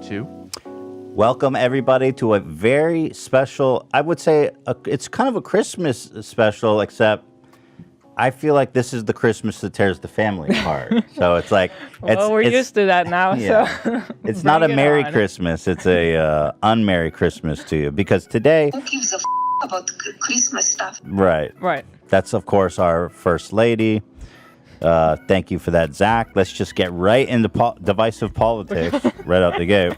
2. Welcome, everybody, to a very special, I would say, it's kind of a Christmas special, except I feel like this is the Christmas that tears the family apart. So it's like... we're used to that now, so... It's not a Merry Christmas, it's a unmerry Christmas to you, because today... Who gives a about Christmas stuff? Right. That's, of course, our First Lady. Thank you for that, Zach. Let's just get right into divisive politics right out the gate.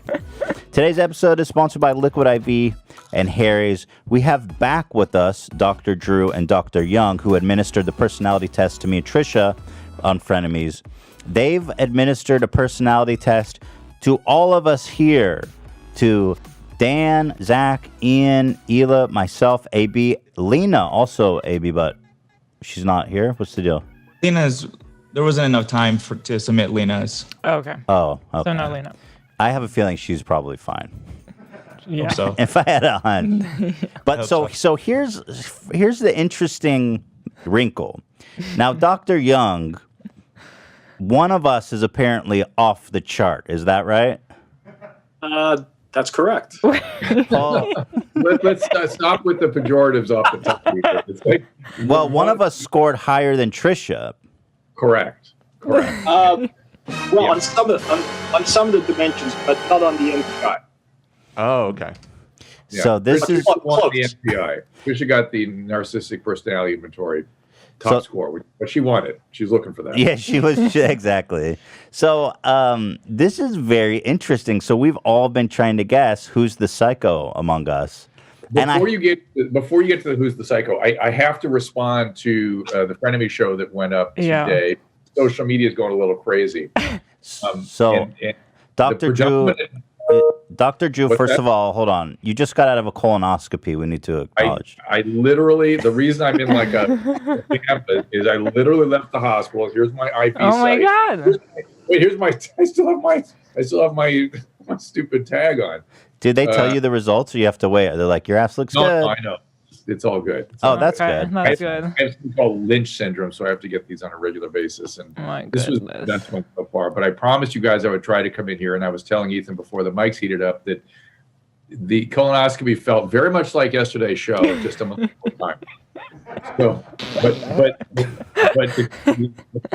Today's episode is sponsored by Liquid IV and Harry's. We have back with us Dr. Drew and Dr. Young, who administered the personality test to me and Trisha on Frenemies. They've administered a personality test to all of us here, to Dan, Zach, Ian, Hila, myself, AB, Lena, also AB, but she's not here. What's the deal? There wasn't enough time to submit Lena's. Okay. Oh, okay. So no Lena. I have a feeling she's probably fine. Yeah. Hope so. If I had a hunt. But so here's the interesting wrinkle. Now, Dr. Young, one of us is apparently off the chart. Is that right? That's correct. Paul, Let's stop with the pejoratives off the top. It's like, well, one of us scored higher than Trisha. Correct. Well, on some of the dimensions, but not on the MPI. Oh, okay. Yeah. So this Trisha is won the NPI. Trisha got the narcissistic personality inventory top score, but she won it. She's looking for that. Yeah, she was exactly. So this is very interesting. So we've all been trying to guess who's the psycho among us. Before you get to the who's the psycho, I have to respond to the Frenemy show that went up today. Social media is going a little crazy. Dr. Drew, first of all, hold on. You just got out of a colonoscopy. We need to acknowledge. I literally, the reason I'm in like a is I literally left the hospital. Here's my IV Oh my site. God. Here's my. I still have my stupid tag on. Did they tell you the results, or you have to wait? They're like, your ass looks good. No, I know. It's all good. That's good. That's good. I have something called Lynch syndrome, so I have to get these on a regular basis. And this was the best one so far. But I promised you guys I would try to come in here, and I was telling Ethan before the mics heated up that the colonoscopy felt very much like yesterday's show, just a little time. So, but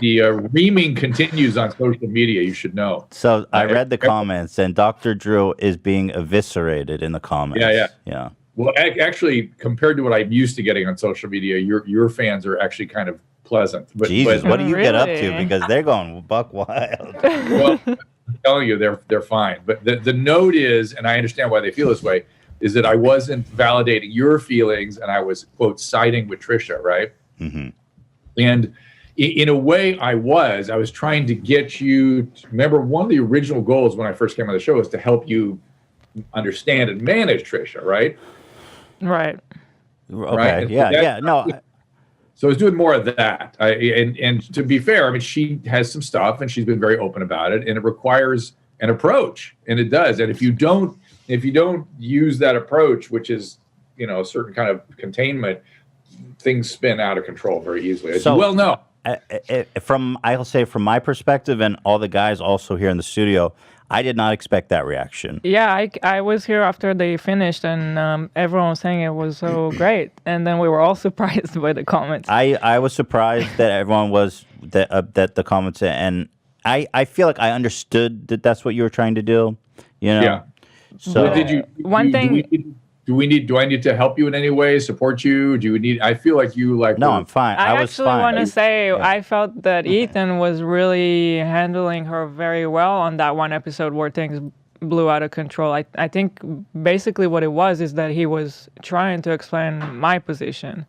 the reaming continues on social media. You should know. So I read the comments, and Dr. Drew is being eviscerated in the comments. Yeah. Well, actually, compared to what I'm used to getting on social media, your fans are actually kind of pleasant. Jesus, what do you get up to? Because they're going buck wild. Well, I'm telling you, they're fine. But the note is, and I understand why they feel this way, is that I wasn't validating your feelings, and I was, quote, siding with Trisha, right? Mm-hmm. And in a way, I was trying to get you to remember one of the original goals when I first came on the show was to help you understand and manage Trisha, right? Right. Okay. Right? No. So I was doing more of that. And to be fair, I mean, she has some stuff, and she's been very open about it, and it requires an approach, and it does. And if you don't use that approach, which is, a certain kind of containment, things spin out of control very easily, as you well know. I'll say from my perspective, and all the guys also here in the studio, I did not expect that reaction. Yeah, I was here after they finished, and everyone was saying it was so great. And then we were all surprised by the comments. I was surprised that everyone was, that the comments, and I feel like I understood that that's what you were trying to do. Yeah. So do I need to help you in any way, support you? I feel like you like. No, I'm fine. I actually want to say I felt that Ethan was really handling her very well on that one episode where things blew out of control. I think basically what it was is that he was trying to explain my position.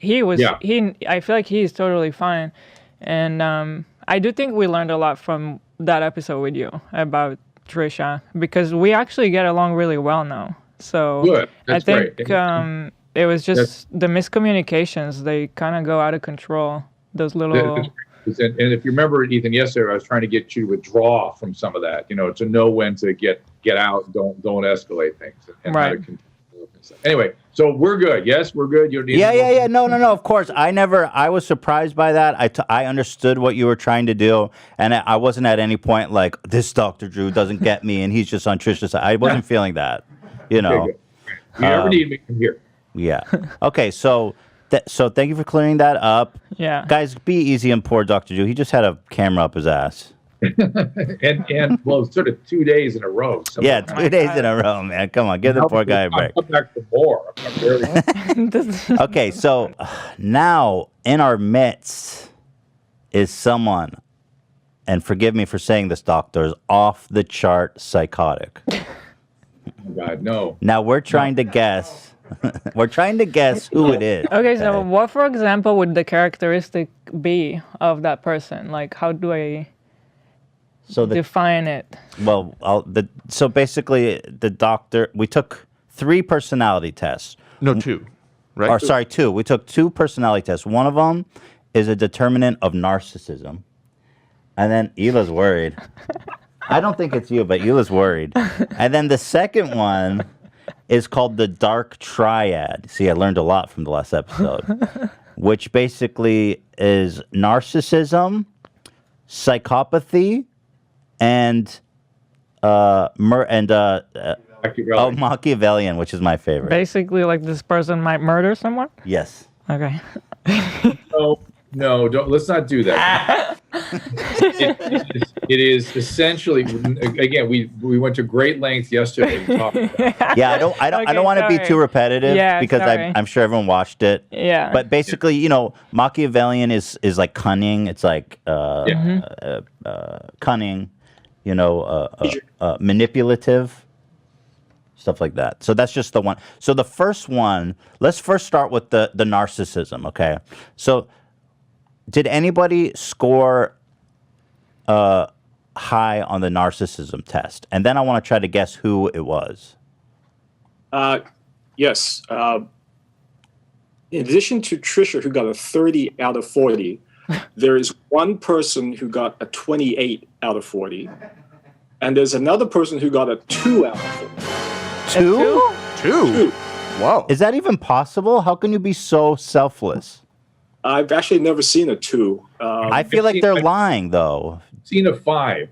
I feel like he's totally fine. And I do think we learned a lot from that episode with you about Trisha, because we actually get along really well now. So good. I think it was just the miscommunications. They kind of go out of control. Those little... And if you remember, Ethan, yesterday I was trying to get you to withdraw from some of that, to know when to get out, don't escalate things. And right. Anyway, so we're good. Yes, we're good. You don't need Yeah. No. Of course, I was surprised by that. I understood what you were trying to do, and I wasn't at any point like this Dr. Drew doesn't get me, and he's just on Trisha's side. I wasn't feeling that, you know. Okay, if you ever need me, I'm here. Yeah. Okay. So thank you for clearing that up. Yeah. Guys, be easy on poor Dr. Drew. He just had a camera up his ass. and well, sort of 2 days in a row. So Yeah, 2 days in a row, man. Come on, give the poor guy a break. I'll come back for more. I'm barely... Okay, so now in our midst is someone, and forgive me for saying this, doctors, off the chart psychotic. Oh God, no. Now we're trying to guess. We're trying to guess who it is. Okay, so what, for example, would the characteristic be of that person? Like, how do I define it? Well, so basically, the doctor, we took 3 personality tests. No, 2, right? Or sorry, 2. We took 2 personality tests. One of them is a determinant of narcissism. And then Hila's worried. I don't think it's you, but Hila's worried. And then the second one is called the Dark Triad. See, I learned a lot from the last episode, which basically is narcissism, psychopathy, and Machiavellian, which is my favorite. Basically, like this person might murder someone? Yes. Okay. No, don't. Let's not do that. It is essentially, again, we went to great lengths yesterday to talk about it. Yeah, I don't want to be too repetitive because I'm sure everyone watched it. Yeah. But basically, you know, Machiavellian is like cunning. It's like cunning, you know, manipulative, stuff like that. So that's just the one. So the first one, let's first start with the narcissism, okay? So did anybody score high on the narcissism test? And then I want to try to guess who it was. Yes. In addition to Trisha, who got a 30 out of 40, there is one person who got a 28 out of 40. And there's another person who got a 2 out of 40. 2? 2? Wow. Is that even possible? How can you be so selfless? I've actually never seen a 2. I feel like they're lying, though. I've seen a 5,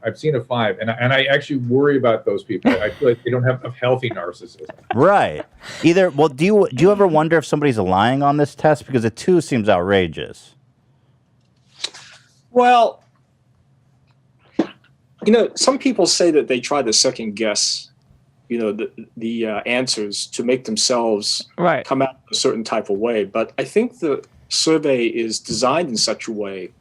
and I actually worry about those people. I feel like they don't have a healthy narcissism. Right. Either. Well, do you ever wonder if somebody's lying on this test? Because a 2 seems outrageous. Well, you know, some people say that they try to second guess, you know, the answers to make themselves come out a certain type of way. But I think the survey is designed in such a way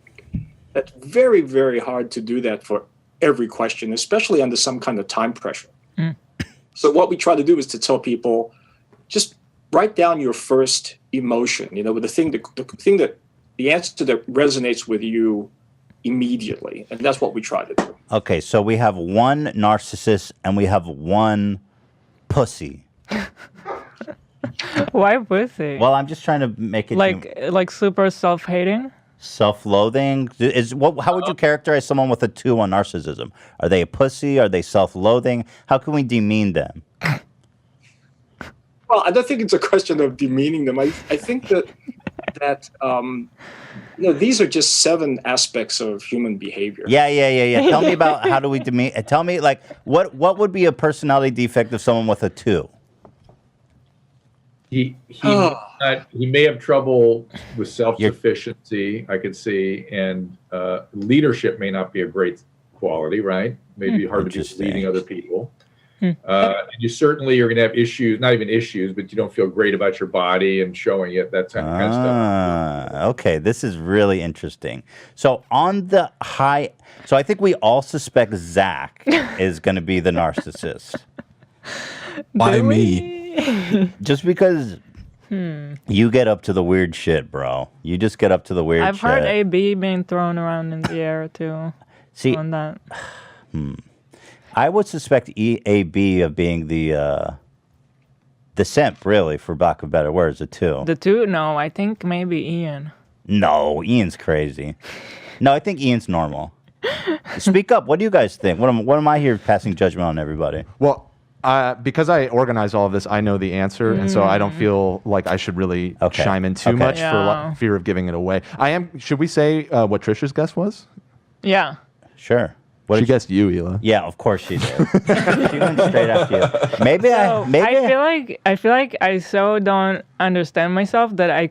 that's very, very hard to do that for every question, especially under some kind of time pressure. So what we try to do is to tell people, just write down your first emotion, you know, with the answer that resonates with you immediately. And that's what we try to do. Okay, so we have one narcissist and we have one pussy. Why pussy? Well, I'm just trying to make it like super self-hating. Self-loathing how would you characterize someone with a 2 on narcissism? Are they a pussy? Are they self-loathing? How can we demean them? Well, I don't think it's a question of demeaning them. I think that you know, these are just 7 aspects of human behavior. Yeah. Tell me about how do we demean? Tell me, like, what would be a personality defect of someone with a 2? He may have trouble with self-sufficiency, I could see, and leadership may not be a great quality, right? Maybe hard to be leading other people. And you certainly are going to have issues, not even issues, but you don't feel great about your body and showing it, that kind of stuff. Okay, this is really interesting. So on the high, so I think we all suspect Zach is going to be the narcissist. Why me? Just because you get up to the weird shit, bro. You just get up to the weird shit. I've heard AB being thrown around in the air too. See, on that. I would suspect AB of being the simp, really, for lack of better words, the 2. The 2? No, I think maybe Ian. No, Ian's crazy. No, I think Ian's normal. Speak up. What do you guys think? What am I here passing judgment on everybody? Well, Because I organize all of this, I know the answer, and so I don't feel like I should really chime in too much for fear of giving it away. Should we say what Trisha's guess was? Yeah. Sure. She guessed you, Hila. Yeah, of course she did. She went straight after you. Maybe I feel like I so don't understand myself that I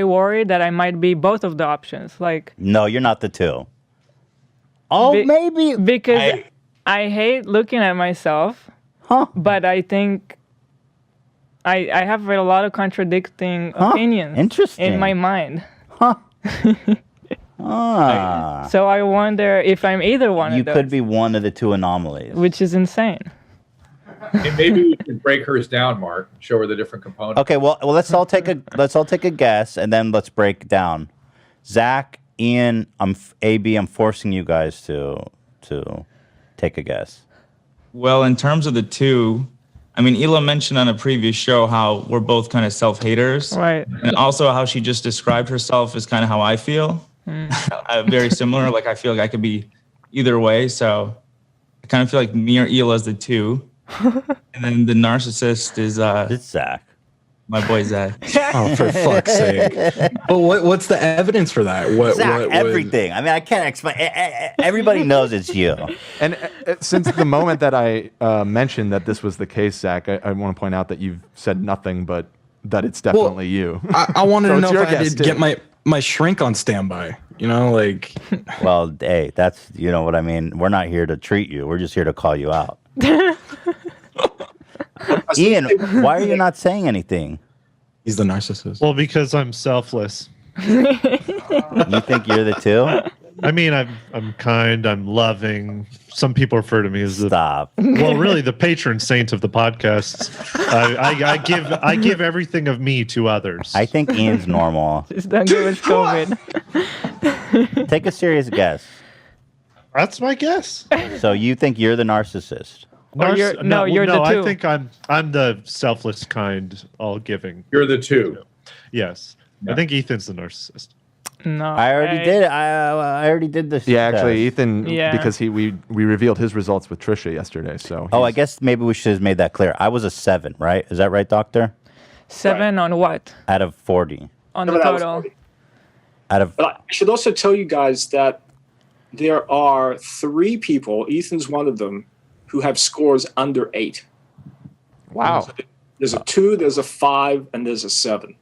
worry that I might be both of the options. Like, no, you're not the two. Oh, maybe because I hate looking at myself. But I think I have a lot of contradicting opinions in my mind. So I wonder if I'm either one of those. You could be one of the two anomalies. Which is insane. And maybe we can break hers down, Mark. Show her the different components. Okay, well let's all take a guess and then let's break down. Zach, Ian, AB, I'm forcing you guys to take a guess. Well, in terms of the two, I mean, Hila mentioned on a previous show how we're both kind of self-haters. Right. And also how she just described herself is kind of how I feel. Very similar. Like, I feel like I could be either way. So I kind of feel like me or Hila is the two. And then the narcissist is... it's Zach. My boy Zach. Oh, for fuck's sake. But what's the evidence for that? Zach, everything. I mean, I can't explain. Everybody knows it's you. And since the moment that I mentioned that this was the case, Zach, I want to point out that you've said nothing but that it's definitely you. I wanted to know if I did get my shrink on standby. You know, like... Well, hey, that's, you know what I mean? We're not here to treat you. We're just here to call you out. Ian, why are you not saying anything? He's the narcissist. Well, because I'm selfless. You think you're the two? I mean, I'm kind, I'm loving. Some people refer to me as Stop. Well, really, the patron saint of the podcasts. I give everything of me to others. I think Ian's normal. Just don't give us COVID. Take a serious guess. That's my guess. So you think you're the narcissist? You're the two. I think I'm the selfless kind, all giving. You're the two. Yes. I think Ethan's the narcissist. No, I already did. I already did this. Yeah, actually, Ethan, Yeah. because we revealed his results with Trisha yesterday. So I guess maybe we should have made that clear. I was a 7, right? Is that right, Doctor? 7 on what? Out of 40. On the total. But I should also tell you guys that there are 3 people, Ethan's one of them, who have scores under 8. Wow. So there's a 2, there's a 5, and there's a 7.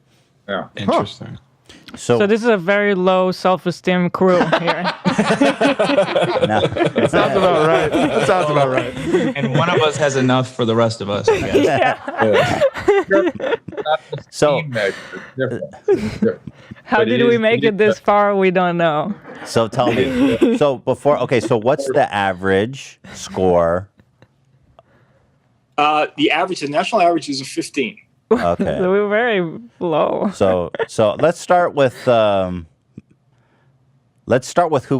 Yeah. Interesting. So this is a very low self-esteem crew here. That sounds about right. That sounds about right. And one of us has enough for the rest of us, I guess. So How did we make it this far? We don't know. So tell me. So what's the average score? The national average is a 15. Okay. So we're very low. So let's start with who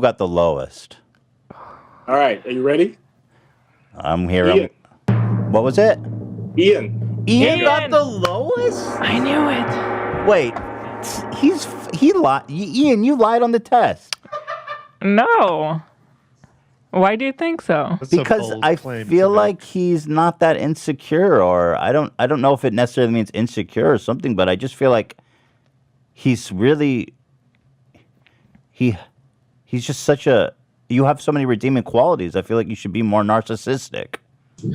got the lowest. All right, are you ready? I'm here. Ian. What was it? Ian. Ian got the lowest? I knew it. Wait. He lied. Ian, you lied on the test. No. Why do you think so? That's a Because bold I claim feel to make. like he's not that insecure, or I don't know if it necessarily means insecure or something, but I just feel like he's really he's just such a you have so many redeeming qualities. I feel like you should be more narcissistic. Ian's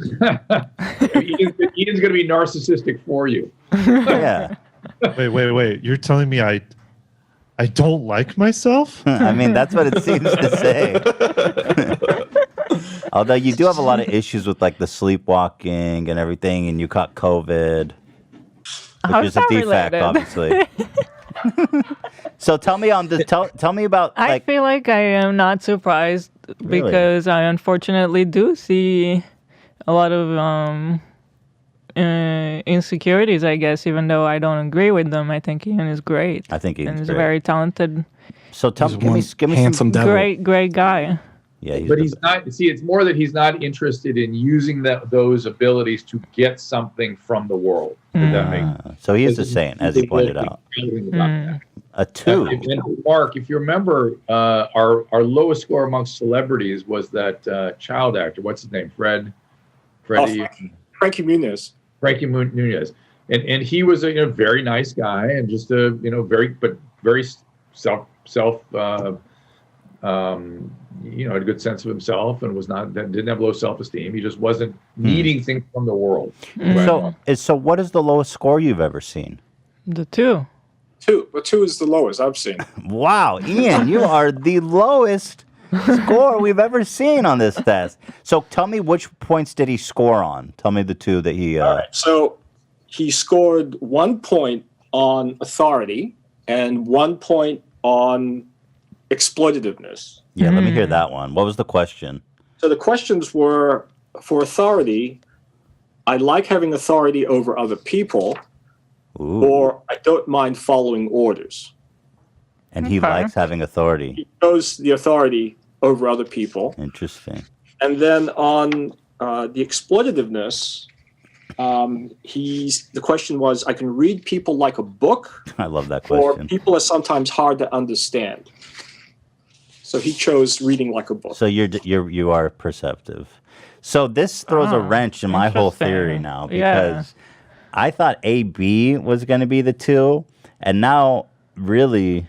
going to be narcissistic for you. Yeah. Wait. You're telling me I don't like myself? I mean, that's what it seems to say. Although you do have a lot of issues with like the sleepwalking and everything, and you caught COVID, which is a defect, obviously. So tell me tell me about. I feel like I am not surprised because I unfortunately do see a lot of insecurities, I guess, even though I don't agree with them. I think Ian is great. I think Ian's and he's great. a very talented, So give me handsome some. devil. great guy. Yeah, But he's not. See, it's more that he's not interested in using those abilities to get something from the world. Does that make sense? So he is a saint, as he pointed out. A 2. And Mark, if you remember, our lowest score amongst celebrities was that child actor. What's his name? Fred Frankie Muniz. Frankie Nunez, and he was a very nice guy and just a very self had a good sense of himself and didn't have low self-esteem. He just wasn't needing things from the world. So what is the lowest score you've ever seen? The 2. 2. But 2 is the lowest I've seen. Wow, Ian, you are the lowest score we've ever seen on this test. So tell me, which points did he score on? Tell me the 2 that he... All right. So he scored 1 point on authority and 1 point on exploitativeness. Yeah, let me hear that one. What was the question? So the questions were, for authority, I like having authority over other people, or I don't mind following orders. And he likes having authority. He chose the authority over other people. Interesting. And then on the exploitativeness, the question was, I can read people like a book. I love that question. Or people are sometimes hard to understand. So he chose reading like a book. So you are perceptive. So this throws a wrench in my whole theory now, because I thought AB was going to be the 2, and now I'm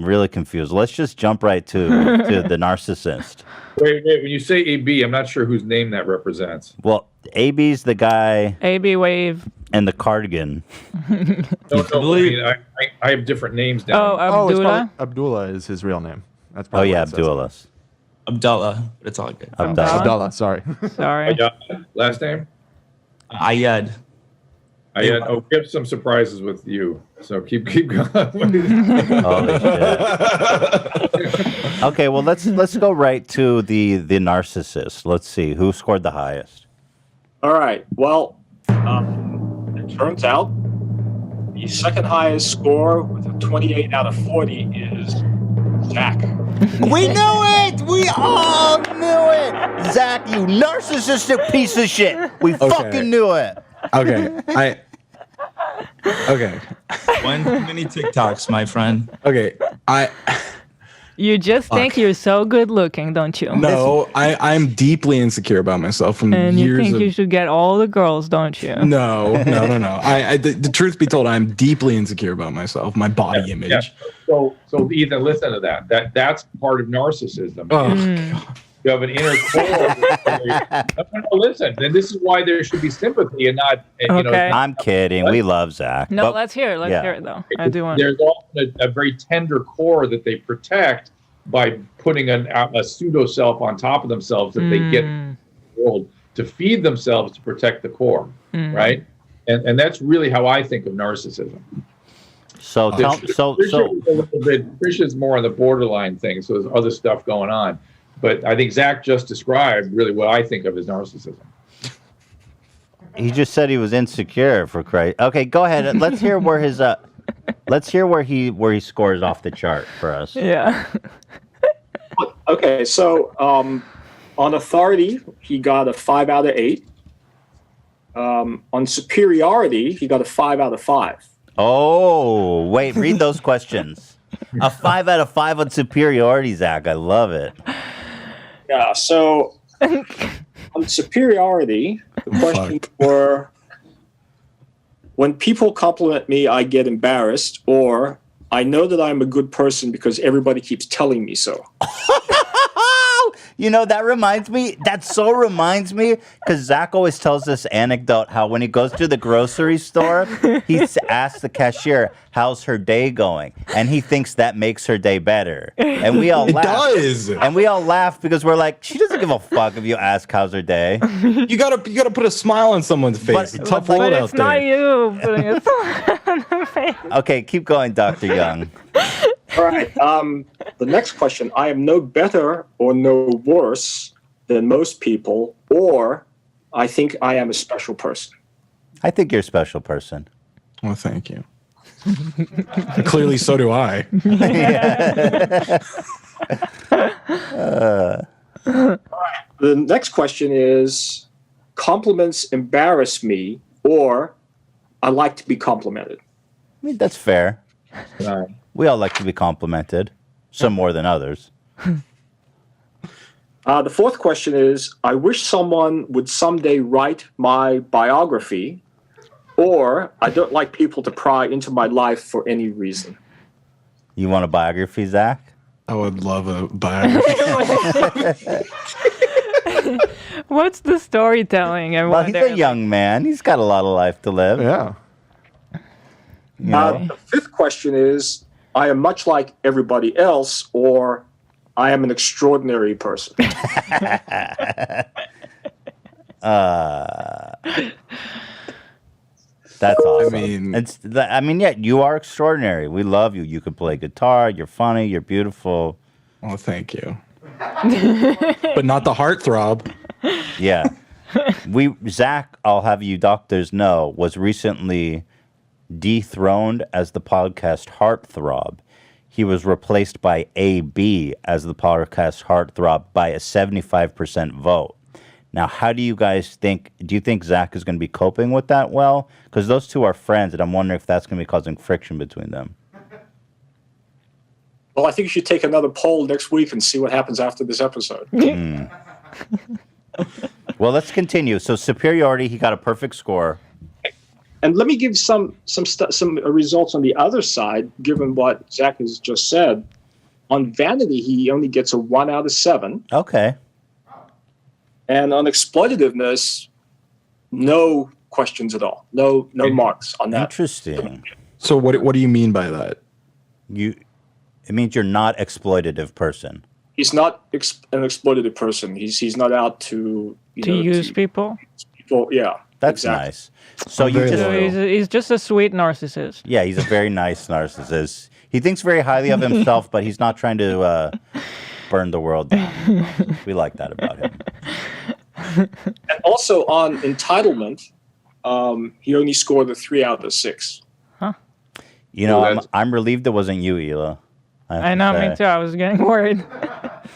really confused. Let's just jump right to the narcissist. Wait, when you say AB, I'm not sure whose name that represents. Well, AB's the guy. AB wave. And the cardigan. I have different names down. Oh, Abdullah? Abdullah is his real name. That's Abdullah. Abdullah, but it's all good. Abdullah, sorry. Sorry. Last name? Ayad. Ayad. Oh, we have some surprises with you. So keep going. Holy shit. Okay, well let's go right to the narcissist. Let's see who scored the highest. All right. Well, it turns out the second highest score with a 28 out of 40 is Zach. We knew it! We all knew it! Zach, you narcissistic piece of shit! We fucking knew it! Okay, Okay. One too many TikToks, my friend. Okay, You just think you're so good looking, don't you? No, I'm deeply insecure about myself from and years. And you think you should get all the girls, don't you? No. The truth be told, I'm deeply insecure about myself, my body image. Yeah. So Ethan, listen to that. That's part of narcissism. Oh, God. You have an inner core. Listen, and this is why there should be sympathy and not. I'm kidding. We love Zach. No, let's hear it. Let's hear it though. I do want. There's often a very tender core that they protect by putting a pseudo self on top of themselves that they get in the world to feed themselves to protect the core, right? And that's really how I think of narcissism. Trisha's more on the borderline thing, so there's other stuff going on. But I think Zach just described really what I think of as narcissism. He just said he was insecure, for Christ. Okay, go ahead. Let's hear where his let's hear where he scores off the chart for us. Yeah. Okay, so on authority, he got a 5 out of 8. On superiority, he got a 5 out of 5. Oh, wait, read those questions. A 5 out of 5 on superiority, Zach. I love it. Yeah, so on superiority, the questions were, when people compliment me, I get embarrassed, or I know that I'm a good person because everybody keeps telling me so. That reminds me, because Zach always tells this anecdote how when he goes to the grocery store, he asks the cashier, how's her day going? And he thinks that makes her day better. And we all laugh. It does. And we all laugh because we're like, she doesn't give a fuck if you ask how's her day. You gotta put a smile on someone's face. It's tough world out there. But it's not you putting a smile on her face. Okay, keep going, Dr. Young. All right. The next question, I am no better or no worse than most people, or I think I am a special person. I think you're a special person. Well, thank you. Clearly, so do I. All right. The next question is, compliments embarrass me, or I like to be complimented. I mean, that's fair. We all like to be complimented, some more than others. The fourth question is, I wish someone would someday write my biography, or I don't like people to pry into my life for any reason. You want a biography, Zach? I would love a biography. What's the storytelling? Well, he's a young man. He's got a lot of life to live. Yeah. The fifth question is, I am much like everybody else, or I am an extraordinary person. That's awesome. I mean, yeah, you are extraordinary. We love you. You can play guitar. You're funny. You're beautiful. Oh, thank you. But not the heartthrob. Yeah. Zach, I'll have you doctors know, was recently dethroned as the podcast heartthrob. He was replaced by AB as the podcast heartthrob by a 75% vote. Now, how do you guys think? Do you think Zach is going to be coping with that well? Because those two are friends, and I'm wondering if that's going to be causing friction between them. Well, I think you should take another poll next week and see what happens after this episode. Well, let's continue. So superiority, he got a perfect score. And let me give some results on the other side, given what Zach has just said. On vanity, he only gets a 1 out of 7. Okay. And on exploitativeness, no questions at all. No marks on that. Interesting. So what do you mean by that? It means you're not exploitative person. He's not an exploitative person. He's not out to use people. Yeah, that's exactly. Nice. So he's just a sweet narcissist. Yeah, he's a very nice narcissist. He thinks very highly of himself, but he's not trying to burn the world down. We like that about him. And also on entitlement, he only scored a 3 out of 6. Huh? I'm relieved it wasn't you, Hila. I know, me too. I was getting worried.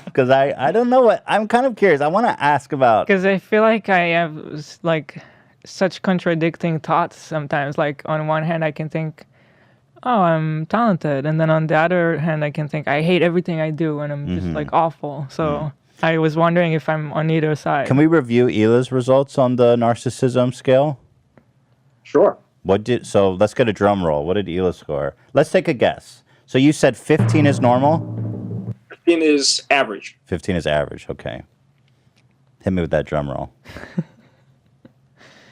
Because I don't know what... I'm kind of curious. I want to ask about... Because I feel like I have, such contradicting thoughts sometimes. Like, on one hand, I can think, oh, I'm talented. And then on the other hand, I can think, I hate everything I do, and I'm just, awful. So I was wondering if I'm on either side. Can we review Hila's results on the narcissism scale? Sure. So let's get a drum roll. What did Hila score? Let's take a guess. So you said 15 is normal? 15 is average. 15 is average. Okay. Hit me with that drum roll.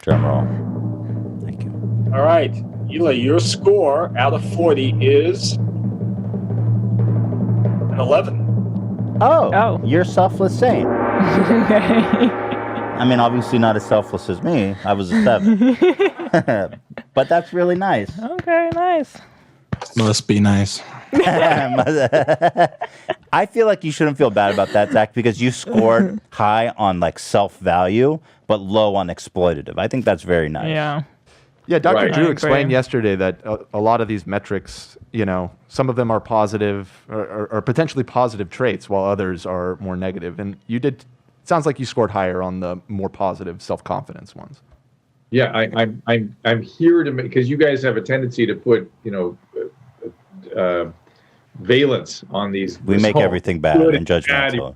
Drum roll. Thank you. All right. Hila, your score out of 40 is an 11. Oh. You're selfless saint. I mean, obviously not as selfless as me. I was a 7. But that's really nice. Okay, nice. Must be nice. I feel like you shouldn't feel bad about that, Zach, because you scored high on self-value, but low on exploitative. I think that's very nice. Yeah. Yeah, Dr. Drew explained yesterday that a lot of these metrics, some of them are positive or potentially positive traits, while others are more negative. And it sounds like you scored higher on the more positive self-confidence ones. Yeah, I'm here to make, because you guys have a tendency to put valence on these. We make everything bad and judgmental.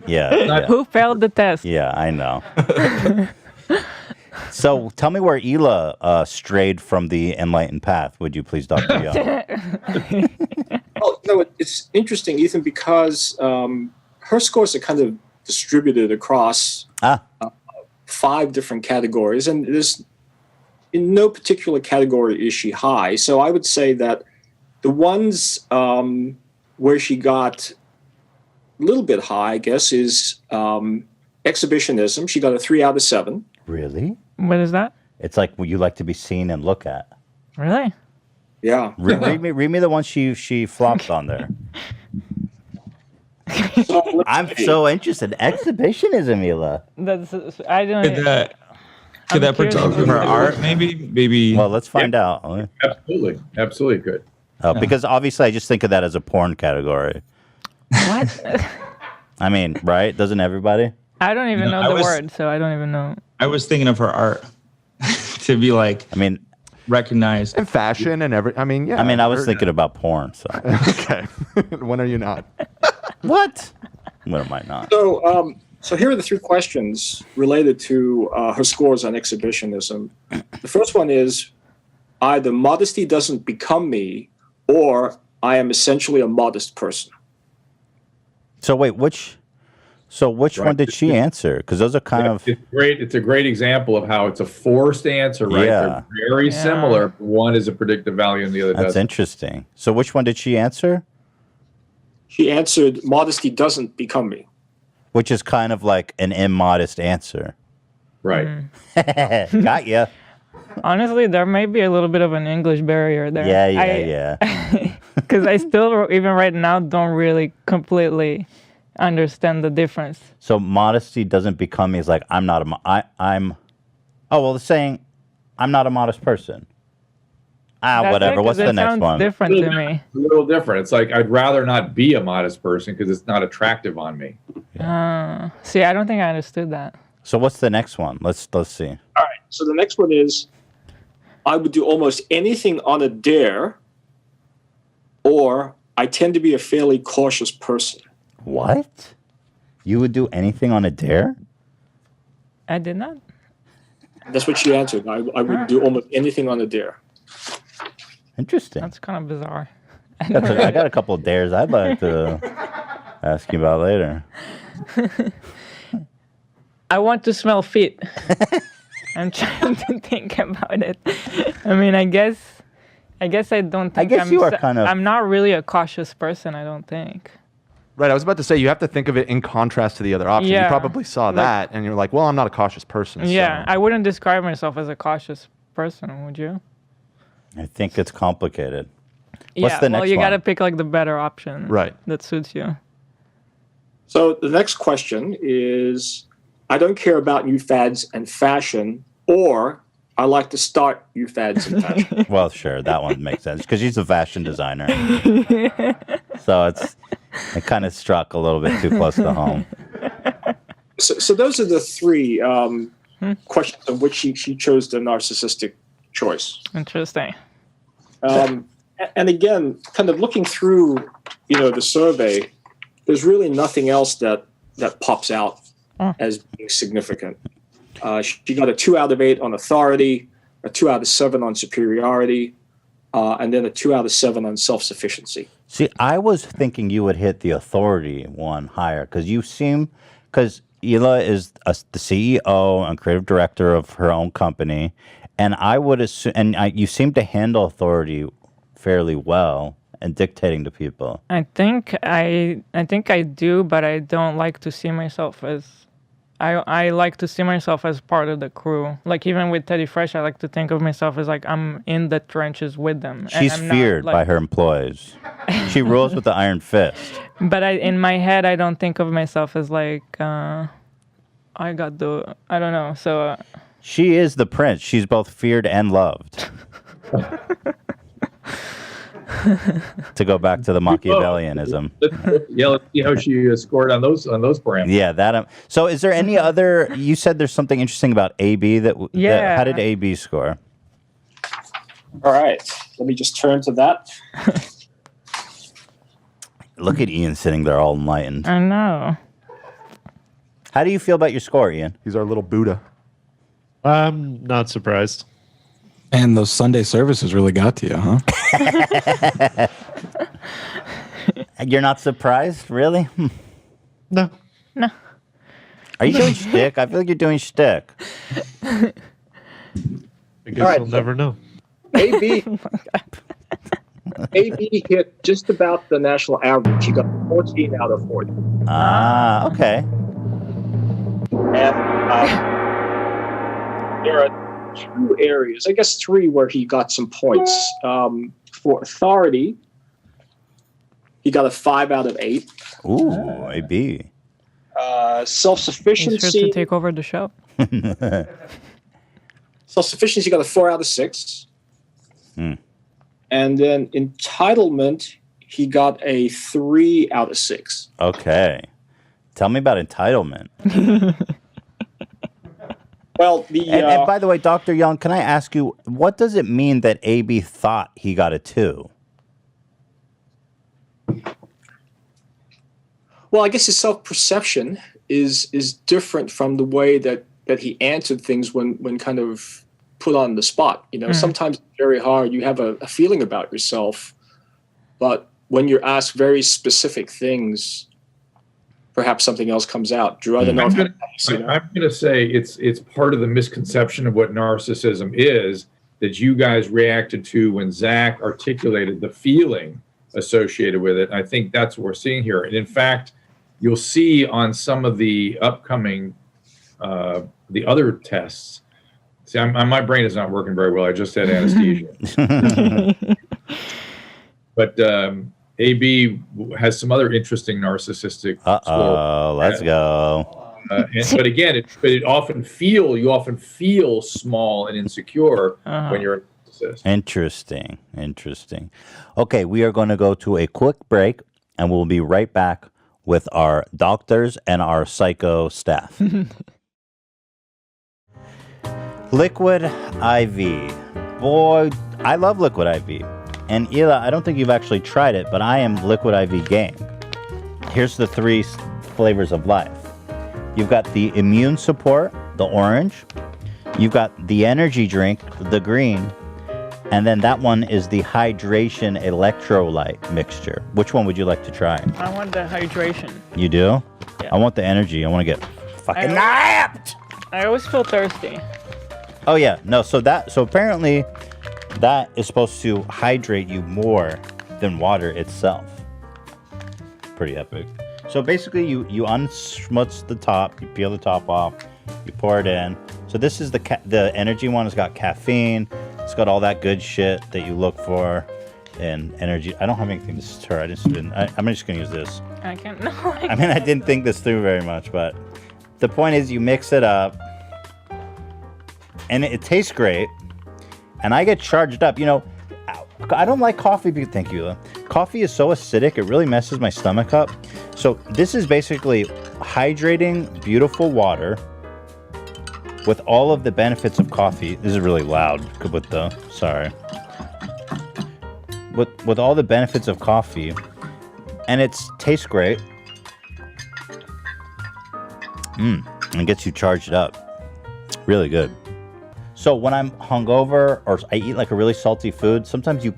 Yeah. Who failed the test? Yeah, I know. So tell me where Hila strayed from the enlightened path, would you please, Dr. Young? Well, it's interesting, Ethan, because her scores are kind of distributed across 5 different categories, and there's in no particular category is she high. So I would say that the ones where she got a little bit high, I guess, is exhibitionism. She got a 3 out of 7. Really? What is that? It's like what you like to be seen and look at. Really? Yeah. Read me the one she flopped on there. I'm so interested. Exhibitionism, Hila. I don't. Could that pertain to her art? Maybe. Well, let's find out. Absolutely good. Oh, because obviously I just think of that as a porn category. What? I mean, right? Doesn't everybody? I don't even know the word, so I don't even know. I was thinking of her art to be recognized. And fashion and every. I mean, yeah. I was thinking about porn. So. Okay. When are you not? What? What might not? So here are the 3 questions related to her scores on exhibitionism. The first one is either modesty doesn't become me, or I am essentially a modest person. So wait, which one did she answer? Because those are kind of It's a great example of how it's a forced answer, right? Yeah. They're very similar. One is a predictive value, and the other That's doesn't. interesting. So which one did she answer? She answered, modesty doesn't become me. Which is kind of like an immodest answer. Right. Got ya. Honestly, there may be a little bit of an English barrier there. Yeah. Because I still, even right now, don't really completely understand the difference. So modesty doesn't become me is like I'm not the saying I'm not a modest person. Whatever. What's the next one? Different to me. A little different. It's like I'd rather not be a modest person because it's not attractive on me. See, I don't think I understood that. So what's the next one? Let's see. All right. So the next one is, I would do almost anything on a dare, or I tend to be a fairly cautious person. What? You would do anything on a dare? I did not. That's what she answered. I would do almost anything on a dare. Interesting. That's kind of bizarre. I got a couple of dares I'd like to ask you about later. I want to smell feet. I'm trying to think about it. I mean, I guess I don't think you are kind of... I'm not really a cautious person, I don't think. Right, I was about to say, you have to think of it in contrast to the other option. Yeah. You probably saw that, and you're like, well, I'm not a cautious person. Yeah, so. I wouldn't describe myself as a cautious person, would you? I think it's complicated. What's Yeah, the next well, you one? got to pick like the better option. Right. That suits you. So the next question is, I don't care about new fads and fashion, or I like to start new fads and fashion. Well, sure, that one makes sense because she's a fashion designer. So it kind of struck a little bit too close to home. So those are the 3 questions of which she chose the narcissistic choice. Interesting. And again, kind of looking through, the survey, there's really nothing else that pops out as being significant. She got a 2 out of 8 on authority, a 2 out of 7 on superiority, and then a 2 out of 7 on self-sufficiency. See, I was thinking you would hit the authority one higher because Hila is the CEO and creative director of her own company, and I would assume, you seem to handle authority fairly well and dictating to people. I think I do, but I don't like to see myself as. I like to see myself as part of the crew. Like even with Teddy Fresh, I like to think of myself as like I'm in the trenches with them. She's feared by her employees. She rules with the iron fist. But in my head, I don't think of myself as like I don't know. So she is the prince. She's both feared and loved. To go back to the Machiavellianism. Let's see how she scored on those parameters. Yeah, that. So, is there any other? You said there's something interesting about AB how did AB score? All right, let me just turn to that. Look at Ian sitting there all enlightened. I know. How do you feel about your score, Ian? He's our little Buddha. I'm not surprised. And those Sunday services really got to you, huh? You're not surprised, really? No. Are you doing shtick? I feel like you're doing shtick. I guess we'll never know. AB hit just about the national average. He got 14 out of 40. Ah, okay. And there are 2 areas, I guess 3, where he got some points. For authority, he got a 5 out of 8. Ooh, AB. Self-sufficiency. He's here to take over the show. Self-sufficiency got a 4 out of 6. And then entitlement, he got a 3 out of 6. Okay. Tell me about entitlement. Well, and by the way, Dr. Young, can I ask you, what does it mean that AB thought he got a 2? Well, I guess his self-perception is different from the way that he answered things when kind of put on the spot. Sometimes it's very hard. You have a feeling about yourself, but when you're asked very specific things, perhaps something else comes out. Drew, I don't know. I'm going to say it's part of the misconception of what narcissism is that you guys reacted to when Zach articulated the feeling associated with it. I think that's what we're seeing here. And in fact, you'll see on some of the upcoming, the other tests. See, my brain is not working very well. I just had anesthesia. But AB has some other interesting narcissistic. Let's go. But again, you often feel small and insecure when you're a narcissist. Interesting. Okay, we are going to go to a quick break, and we'll be right back with our doctors and our psycho staff. Liquid IV. Boy, I love Liquid IV. And Hila, I don't think you've actually tried it, but I am Liquid IV game. Here's the 3 flavors of life. You've got the immune support, the orange. You've got the energy drink, the green. And then that one is the hydration electrolyte mixture. Which one would you like to try? I want the hydration. You do? Yeah. I want the energy. I want to get fucking napped. I always feel thirsty. Oh yeah, no. So apparently, that is supposed to hydrate you more than water itself. Pretty epic. So basically, you unsmutz the top, you peel the top off, you pour it in. So this is the energy one. It's got caffeine. It's got all that good shit that you look for in energy. I don't have anything to stir. I'm just gonna use this. I can't. No. I mean, I didn't think this through very much, but the point is, you mix it up, and it tastes great. And I get charged up. I don't like coffee. Thank you, Hila. Coffee is so acidic, it really messes my stomach up. So this is basically hydrating, beautiful water with all of the benefits of coffee. This is really loud with all the benefits of coffee, and it tastes great. And gets you charged up. Really good. So when I'm hungover or I eat like a really salty food, sometimes I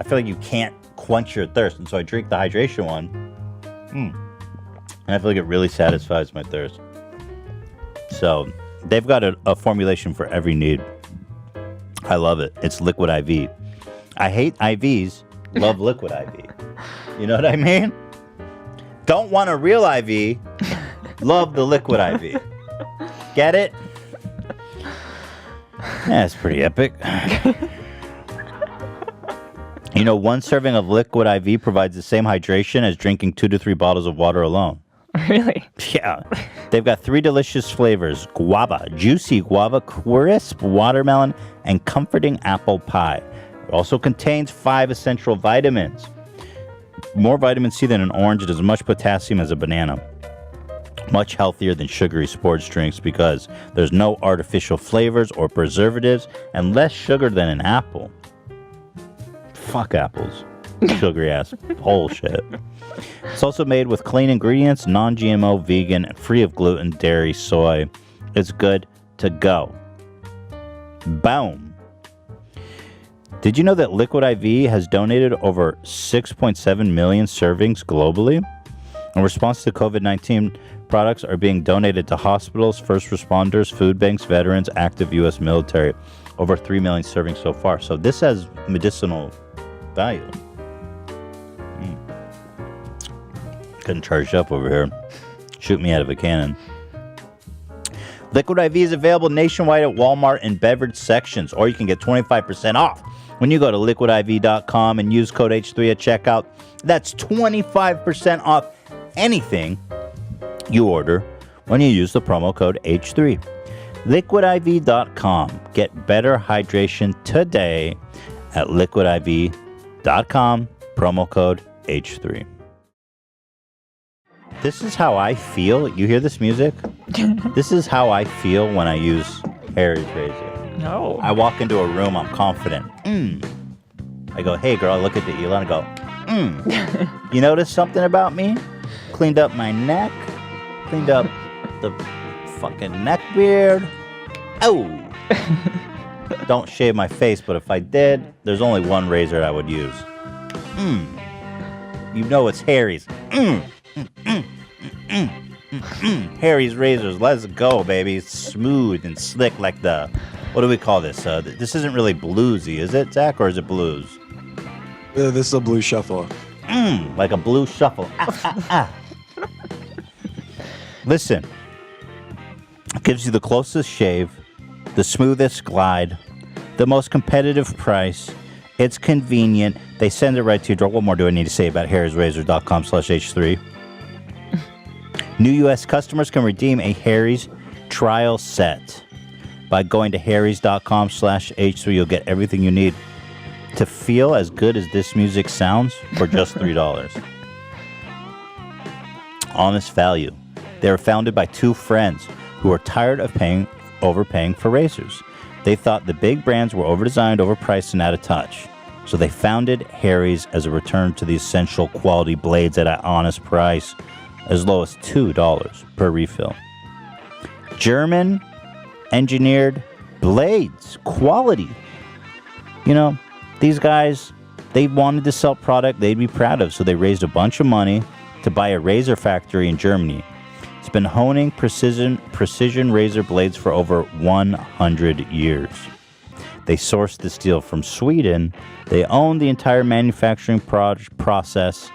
feel like you can't quench your thirst. And so I drink the hydration one. And I feel like it really satisfies my thirst. So they've got a formulation for every need. I love it. It's Liquid IV. I hate IVs, love Liquid IV. You know what I mean? Don't want a real IV, love the Liquid IV. Get it? Yeah, it's pretty epic. One serving of Liquid IV provides the same hydration as drinking 2 to 3 bottles of water alone. Really? Yeah. They've got 3 delicious flavors: guava, juicy guava, crisp watermelon, and comforting apple pie. It also contains 5 essential vitamins. More vitamin C than an orange. It has as much potassium as a banana. Much healthier than sugary sports drinks because there's no artificial flavors or preservatives and less sugar than an apple. Fuck apples. Sugary ass bullshit. It's also made with clean ingredients, non-GMO, vegan, and free of gluten, dairy, soy. It's good to go. Boom. Did you know that Liquid IV has donated over 6.7 million servings globally? In response to COVID-19, products are being donated to hospitals, first responders, food banks, veterans, active U.S. military. Over 3 million servings so far. So this has medicinal value. Getting charged up over here. Shoot me out of a cannon. Liquid IV is available nationwide at Walmart and beverage sections, or you can get 25% off when you go to liquidiv.com and use code H3 at checkout. That's 25% off anything you order when you use the promo code H3. liquidiv.com. Get better hydration today at liquidiv.com, promo code H3. This is how I feel. You hear this music? This is how I feel when I use Harry's razor. No. I walk into a room, I'm confident. I go, hey girl, I look at the Hila and I go, You notice something about me? Cleaned up my neck. Cleaned up the fucking neck beard. Oh! Don't shave my face, but if I did, there's only one razor I would use. You know it's Harry's. Harry's razors. Let's go, baby. It's smooth and slick like the... What do we call this? This isn't really bluesy, is it, Zach, or is it blues? This is a blues shuffle. Like a blues shuffle. Listen. It gives you the closest shave, the smoothest glide, the most competitive price. It's convenient. They send it right to your door. What more do I need to say about harrysrazors.com/H3? New U.S. customers can redeem a Harry's trial set. By going to harrys.com/H3, you'll get everything you need to feel as good as this music sounds for just $3. Honest value. They were founded by two friends who were tired of overpaying for razors. They thought the big brands were overdesigned, overpriced, and out of touch. So they founded Harry's as a return to the essential quality blades at an honest price, as low as $2 per refill. German engineered blades, quality. You know, these guys, they wanted to sell product they'd be proud of, so they raised a bunch of money to buy a razor factory in Germany. It's been honing precision razor blades for over 100 years. They sourced the steel from Sweden. They own the entire manufacturing process.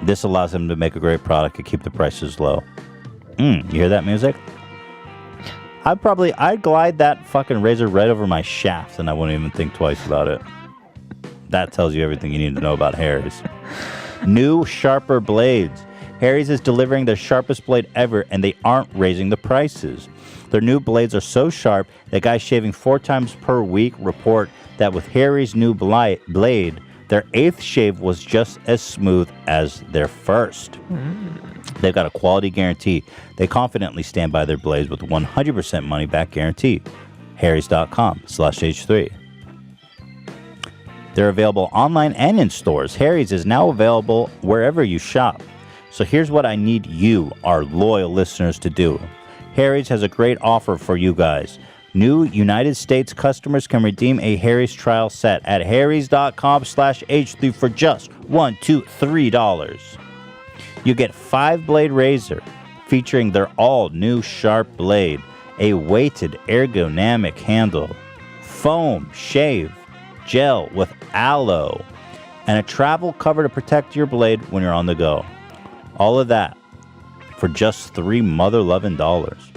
This allows them to make a great product and keep the prices low. You hear that music? I'd glide that fucking razor right over my shaft and I wouldn't even think twice about it. That tells you everything you need to know about Harry's. New, sharper blades. Harry's is delivering their sharpest blade ever, and they aren't raising the prices. Their new blades are so sharp that guys shaving 4 times per week report that with Harry's new blade, their 8th shave was just as smooth as their first. They've got a quality guarantee. They confidently stand by their blades with 100% money-back guarantee. Harrys.com/H3. They're available online and in stores. Harry's is now available wherever you shop. So here's what I need you, our loyal listeners, to do. Harry's has a great offer for you guys. New United States customers can redeem a Harry's trial set at harrys.com/H3 for just $3. You get 5-blade razor featuring their all-new sharp blade, a weighted ergonomic handle, foam shave, gel with aloe, and a travel cover to protect your blade when you're on the go. All of that for just $3 mother-loving dollars.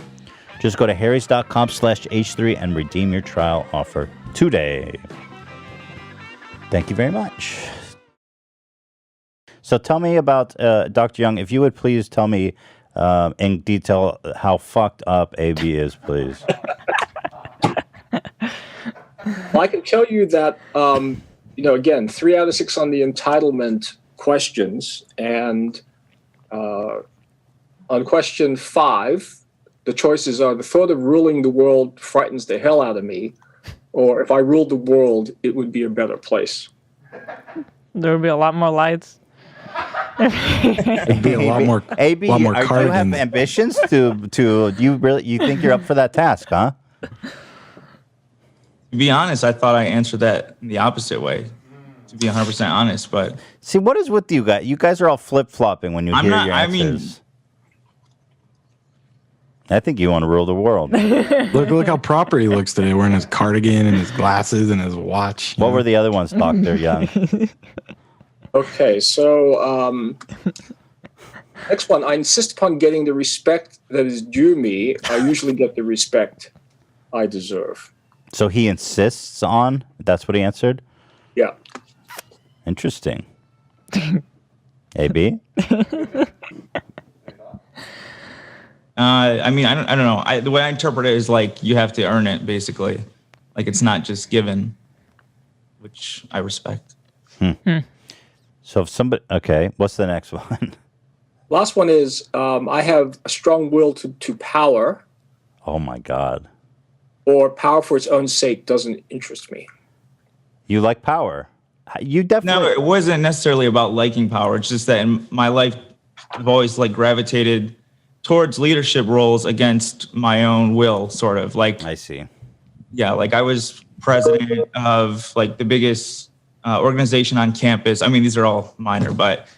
Just go to harrys.com/H3 and redeem your trial offer today. Thank you very much. So tell me about, Dr. Young, if you would please tell me in detail how fucked up AB is, please. Well, I can tell you that, again, 3 out of 6 on the entitlement questions. And on question 5, the choices are: the thought of ruling the world frightens the hell out of me, or if I ruled the world, it would be a better place. There would be a lot more lights. It'd be a lot more. AB, lot more do you have ambitions to you think you're up for that task, huh? To be honest, I thought I answered that the opposite way. To be 100% honest, but see, what is with you guys? You guys are all flip flopping when you hear your answers. I think you want to rule the world. Look how proper he looks today, wearing his cardigan and his glasses and his watch. What were the other ones, Dr. Young? Okay, so next one. I insist upon getting the respect that is due me. I usually get the respect I deserve. So he insists on? That's what he answered? Yeah. Interesting. AB? I don't know. The way I interpret it is like you have to earn it, basically. Like it's not just given, which I respect. So if somebody, okay, what's the next one? Last one is I have a strong will to power. Oh my God. Or power for its own sake doesn't interest me. You like power? You definitely. No, it wasn't necessarily about liking power. It's just that in my life, I've always like gravitated towards leadership roles against my own will, sort of. Like, I see. Yeah, like I was president of like the biggest organization on campus. I mean, these are all minor, but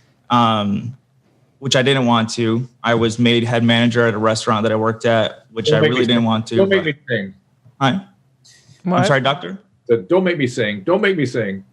which I didn't want to. I was made head manager at a restaurant that I worked at, which I really didn't want to. Don't make me sing. Hi. What? I'm sorry, doctor? Don't make me sing. Don't make me sing.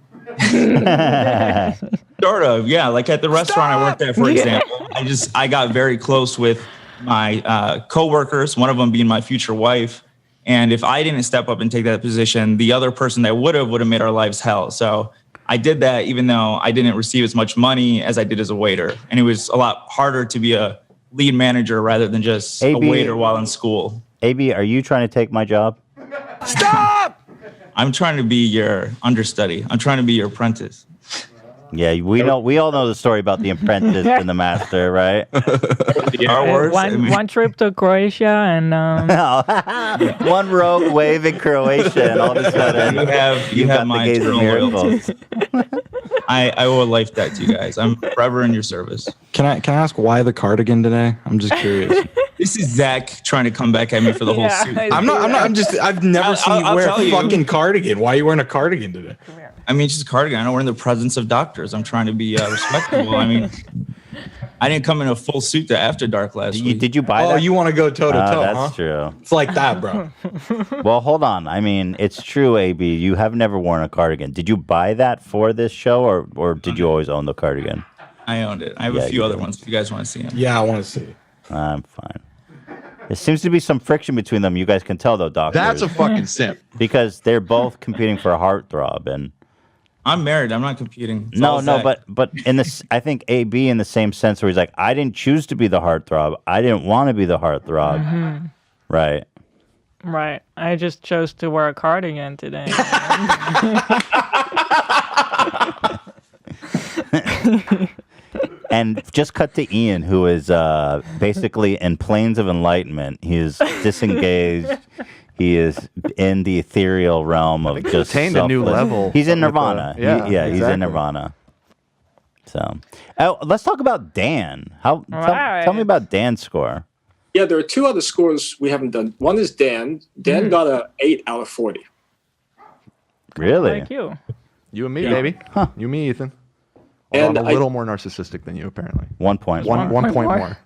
Sort of, yeah. Like at the restaurant I worked at, for example, I got very close with my coworkers, one of them being my future wife. And if I didn't step up and take that position, the other person that would have made our lives hell. So I did that even though I didn't receive as much money as I did as a waiter. And it was a lot harder to be a lead manager rather than just a waiter while in school. AB, are you trying to take my job? Stop! I'm trying to be your understudy. I'm trying to be your apprentice. Yeah, we all know the story about the apprentice and the master, right? One trip to Croatia and one rogue wave in Croatia, and all of a sudden you have my eternal loyalty. I owe a life debt to you guys. I'm forever in your service. Can I ask why the cardigan today? I'm just curious. This is Zach trying to come back at me for the whole suit. I've never seen you wear a fucking cardigan. Why are you wearing a cardigan today? I mean, it's just a cardigan. I know we're in the presence of doctors. I'm trying to be respectable. I mean, I didn't come in a full suit to After Dark last week. Did you buy that? Oh, you want to go toe to toe, huh? That's true. It's like that, bro. Well, hold on. I mean, it's true, AB. You have never worn a cardigan. Did you buy that for this show, or did you always own the cardigan? I owned it. I have a few other ones if you guys want to see them. Yeah, I want to see. I'm fine. There seems to be some friction between them. You guys can tell, though, doctors. That's a fucking simp. Because they're both competing for a heartthrob, and I'm married. I'm not competing. No, but in this, I think AB in the same sense where he's like, I didn't choose to be the heartthrob. I didn't want to be the heartthrob. Mm-hmm. Right. Right. I just chose to wear a cardigan today. And just cut to Ian, who is basically in planes of enlightenment. He is disengaged. He is in the ethereal realm of just attained a new level. He's in Nirvana. Exactly. He's in Nirvana. So, let's talk about Dan. Tell me about Dan's score. Yeah, there are two other scores we haven't done. One is Dan. Dan got a 8 out of 40. Really? Like you. You and me, baby. Huh. You and me, Ethan. And I'm a little more narcissistic than you, apparently. 1 point. One point more.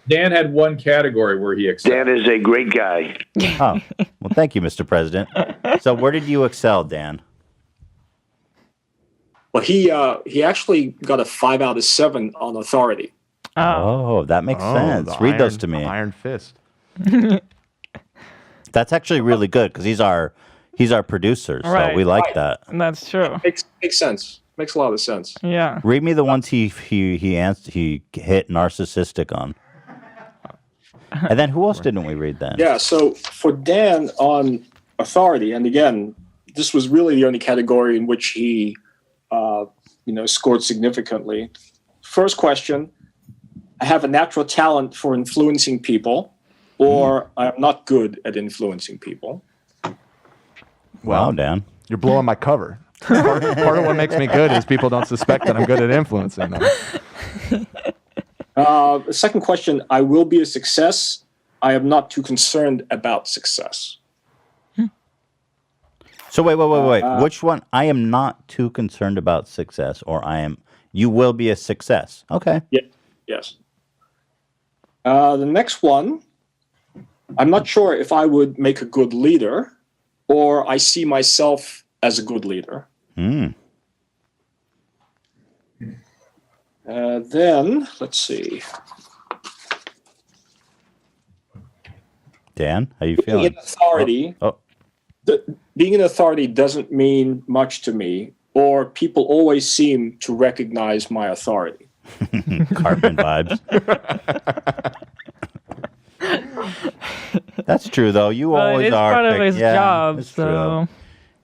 Dan had one category where he excelled. Dan is a great guy. Oh, well, thank you, Mr. President. So where did you excel, Dan? Well, he actually got a 5 out of 7 on authority. Oh, that makes sense. Read those to me. Iron Fist. That's actually really good because he's our producer, so we like that. That's true. Makes sense. Makes a lot of sense. Yeah. Read me the ones he hit narcissistic on. And then who else didn't we read then? Yeah, so for Dan on authority, and again, this was really the only category in which he scored significantly. First question, I have a natural talent for influencing people, or I'm not good at influencing people. Wow, Dan. You're blowing my cover. Part of what makes me good is people don't suspect that I'm good at influencing them. The second question, I will be a success. I am not too concerned about success. So wait. Which one? I am not too concerned about success, or you will be a success. Okay. Yeah. Yes. The next one, I'm not sure if I would make a good leader, or I see myself as a good leader. Then, let's see. Dan, how you feeling? Being an authority, being an authority doesn't mean much to me, or people always seem to recognize my authority. Cartman vibes. That's true, though. You always are. It's part of his job, so...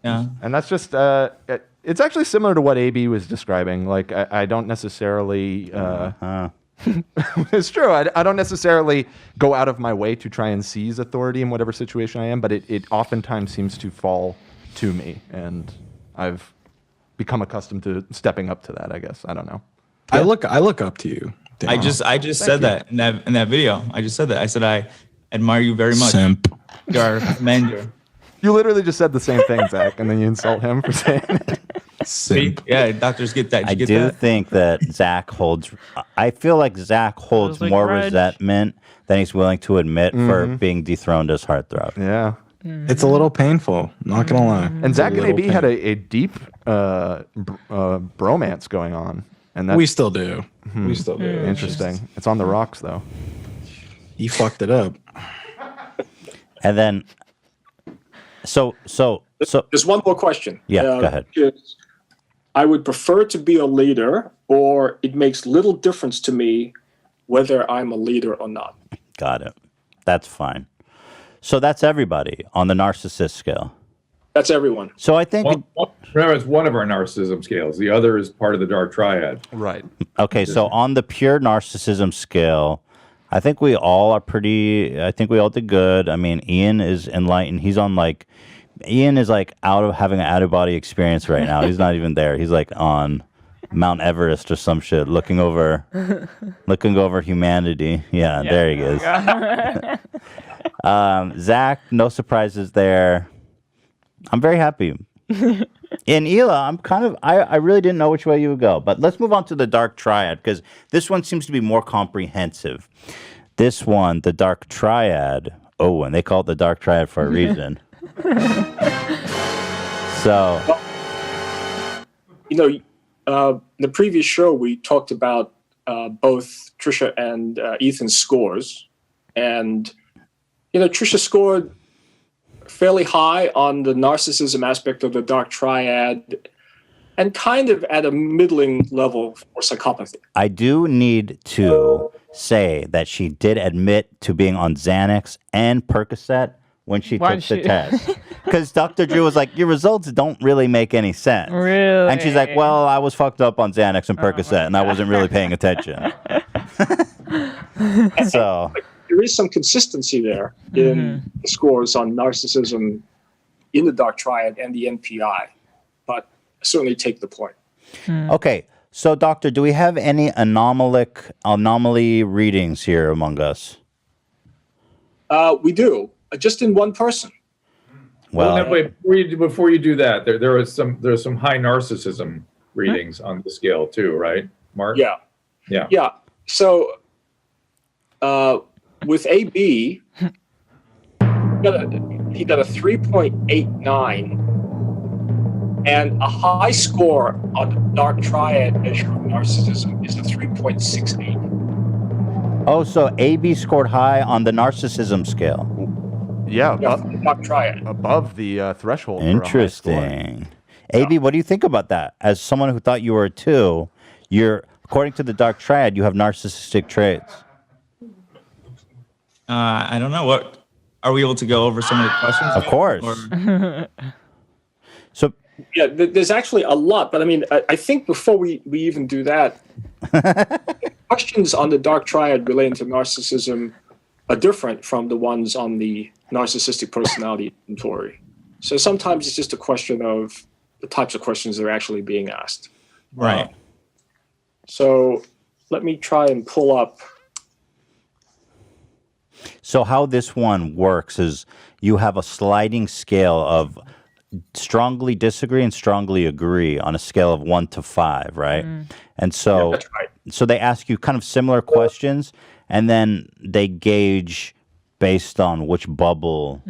Yeah, and that's just it's actually similar to what AB was describing. Like I don't necessarily it's true. I don't necessarily go out of my way to try and seize authority in whatever situation I am, but it oftentimes seems to fall to me, and I've become accustomed to stepping up to that, I guess. I don't know. I look up to you. I just said that in that video. I just said that. I said I admire you very much. Simp. You're a commander. You literally just said the same thing, Zach, and then you insult him for saying it. Simp. Yeah, doctors get that. I do think that Zach holds. I feel like Zach holds more resentment than he's willing to admit for being dethroned as heartthrob. Yeah. It's a little painful, not gonna lie. And Zach and AB had a deep bromance going on, and that We still do. We still do. interesting. It's on the rocks though. He fucked it up. And then, so There's one more question. Yeah, go ahead. I would prefer to be a leader, or it makes little difference to me whether I'm a leader or not. Got it. That's fine. So that's everybody on the narcissist scale. That's everyone. So I think Remember, it's one of our narcissism scales. The other is part of the Dark Triad. Right. Okay, so on the pure narcissism scale, I think we all did good. I mean, Ian is enlightened. Ian is like out of having an out-of-body experience right now. He's not even there. He's like on Mount Everest or some shit, looking over humanity. Yeah, there he is. Zach, no surprises there. I'm very happy. In Hila, I really didn't know which way you would go. But let's move on to the Dark Triad, because this one seems to be more comprehensive. This one, the Dark Triad, and they call it the Dark Triad for a reason. So, in the previous show, we talked about both Trisha and Ethan's scores. And, Trisha scored fairly high on the narcissism aspect of the Dark Triad and kind of at a middling level for psychopathy. I do need to say that she did admit to being on Xanax and Percocet when she took the test. Because Dr. Drew was like, your results don't really make any sense. Really? And she's like, well, I was fucked up on Xanax and Percocet, and I wasn't really paying attention. So there is some consistency there in the scores on narcissism in the Dark Triad and the NPI, but I certainly take the point. Okay, so doctor, do we have any anomaly readings here among us? We do, just in one person. Well, wait, before you do that, there's some high narcissism readings on the scale too, right, Mark? Yeah. So with AB, he got a 3.89, and a high score on the Dark Triad measure of narcissism is a 3.68. Oh, so AB scored high on the narcissism scale. Yeah, Dark Triad. Above the threshold. Interesting. AB, what do you think about that? As someone who thought you were a 2, according to the Dark Triad, you have narcissistic traits. I don't know. What are we able to go over some of the questions? Of course. So yeah, there's actually a lot, but I mean, I think before we even do that, questions on the Dark Triad relating to narcissism are different from the ones on the narcissistic personality inventory. So sometimes it's just a question of the types of questions that are actually being asked. Right. So let me try and pull up. So how this one works is you have a sliding scale of strongly disagree and strongly agree on a scale of 1 to 5, right? And so, yeah, that's right. So they ask you kind of similar questions, and then they gauge based on which bubble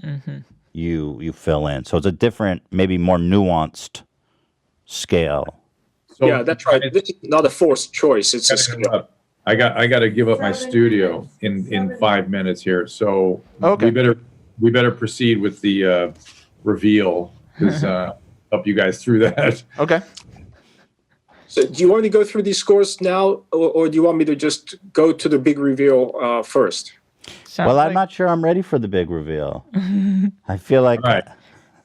you fill in. So it's a different, maybe more nuanced scale. So yeah, that's right. This is not a forced choice. It's a scale. I got to give up my studio in 5 minutes here. So we better proceed with the reveal, because help you guys through that. Okay. So do you want me to go through these scores now, or do you want me to just go to the big reveal first? I'm not sure I'm ready for the big reveal. I feel like... All right.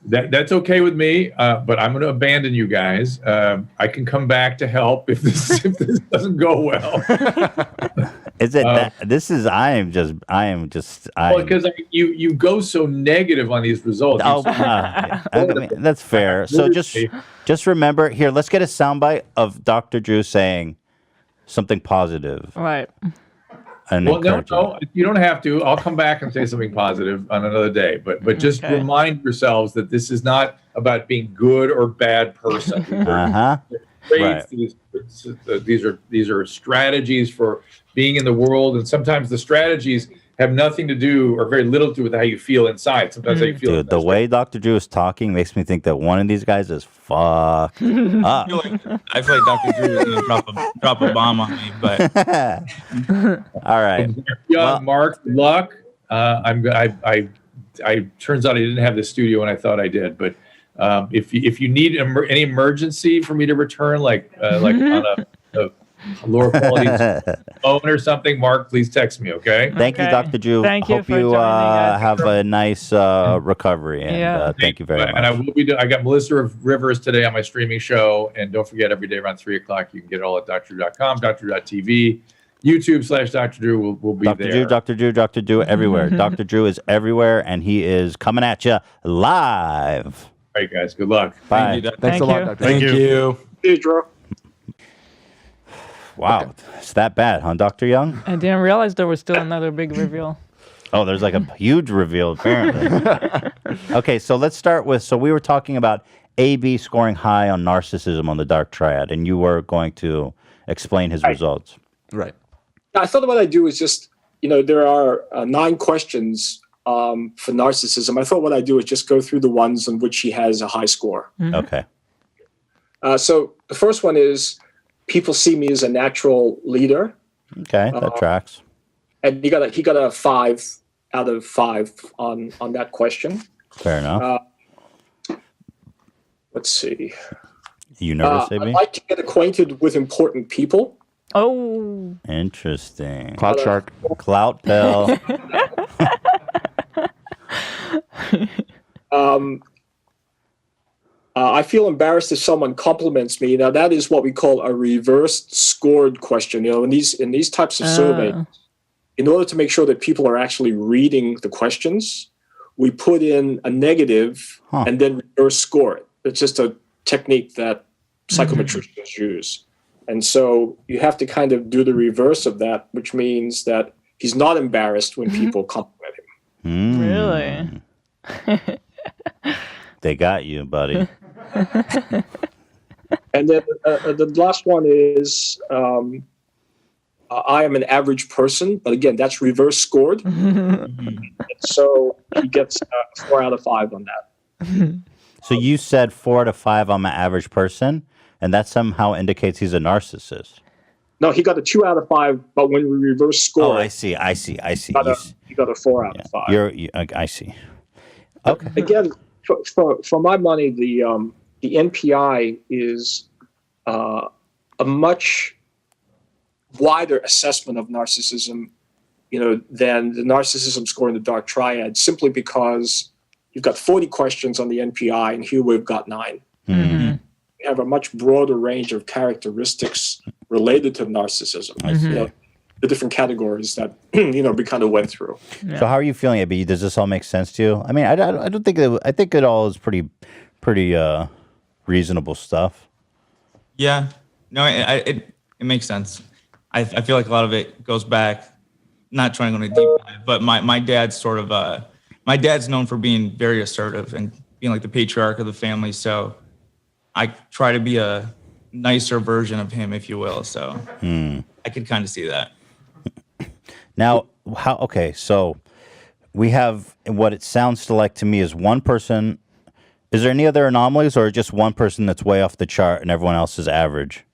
That's okay with me, but I'm going to abandon you guys. I can come back to help if this doesn't go well. Is it because you go so negative on these results. That's fair. So just remember here. Let's get a soundbite of Dr. Drew saying, something positive. Right. Well, no, you don't have to. I'll come back and say something positive on another day. But just remind yourselves that this is not about being good or bad person. Right. These are strategies for being in the world, and sometimes the strategies have nothing to do or very little to do with how you feel inside. Sometimes how you feel. Dude, the way Dr. Drew is talking makes me think that one of these guys is fucked up. I feel like Dr. Drew is going to drop a bomb on me, but all right. Mark, luck. I turns out I didn't have the studio when I thought I did, but if you need any emergency for me to return, like on a lower quality phone or something, Mark, please text me, okay? Thank you, Dr. Drew. Thank you Hope for you joining us. have a nice recovery, and thank you very much. And I got Melissa Rivers today on my streaming show, and don't forget, every day around 3 o'clock, you can get it all at drdrew.com, drdrew.tv, YouTube/Dr. Drew will be there. Dr. Drew, everywhere. Dr. Drew is everywhere, and he is coming at you live. All right, guys. Good luck. Bye. Thanks a lot, Dr. Thank you. Hey, Drew. Wow, it's that bad, huh, Dr. Young? I didn't realize there was still another big reveal. Oh, there's like a huge reveal, apparently. Okay, so let's start with, so we were talking about AB scoring high on narcissism on the Dark Triad, and you were going to explain his results. Right. I thought what I'd do is just, there are 9 questions for narcissism. I thought what I'd do is just go through the ones on which he has a high score. Okay. So the first one is, people see me as a natural leader. Okay, that tracks. And he got a 5 out of 5 on that question. Fair enough. Let's see. You nervous, AB? I'd like to get acquainted with important people. Oh. Interesting. Clout shark. Clout pill. I feel embarrassed if someone compliments me. Now, that is what we call a reversed scored question. In these types of surveys, in order to make sure that people are actually reading the questions, we put in a negative and then reverse score it. It's just a technique that psychometricians use. And so you have to kind of do the reverse of that, which means that he's not embarrassed when people compliment him. Really? They got you, buddy. And then the last one is, I am an average person, but again, that's reverse scored. So he gets 4 out of 5 on that. So you said 4 out of 5 I'm an average person, and that somehow indicates he's a narcissist. No, he got a 2 out of 5, but when we reverse score, I see. He got a 4 out of 5. I see. Okay. Again, for my money, the NPI is a much wider assessment of narcissism, than the narcissism score in the Dark Triad, simply because you've got 40 questions on the NPI, and here we've got 9. Mm-hmm. We have a much broader range of characteristics related to narcissism. The different categories that we kind of went through. Yeah. So how are you feeling, AB? Does this all make sense to you? I mean, I don't think I think it all is pretty reasonable stuff. Yeah, no, it makes sense. I feel like a lot of it goes back. Not trying to go into deep dive, but my dad's sort of my dad's known for being very assertive and being like the patriarch of the family. So I try to be a nicer version of him, if you will. So I could kind of see that. Now, okay, so we have what it sounds like to me is one person. Is there any other anomalies, or just one person that's way off the chart and everyone else is average?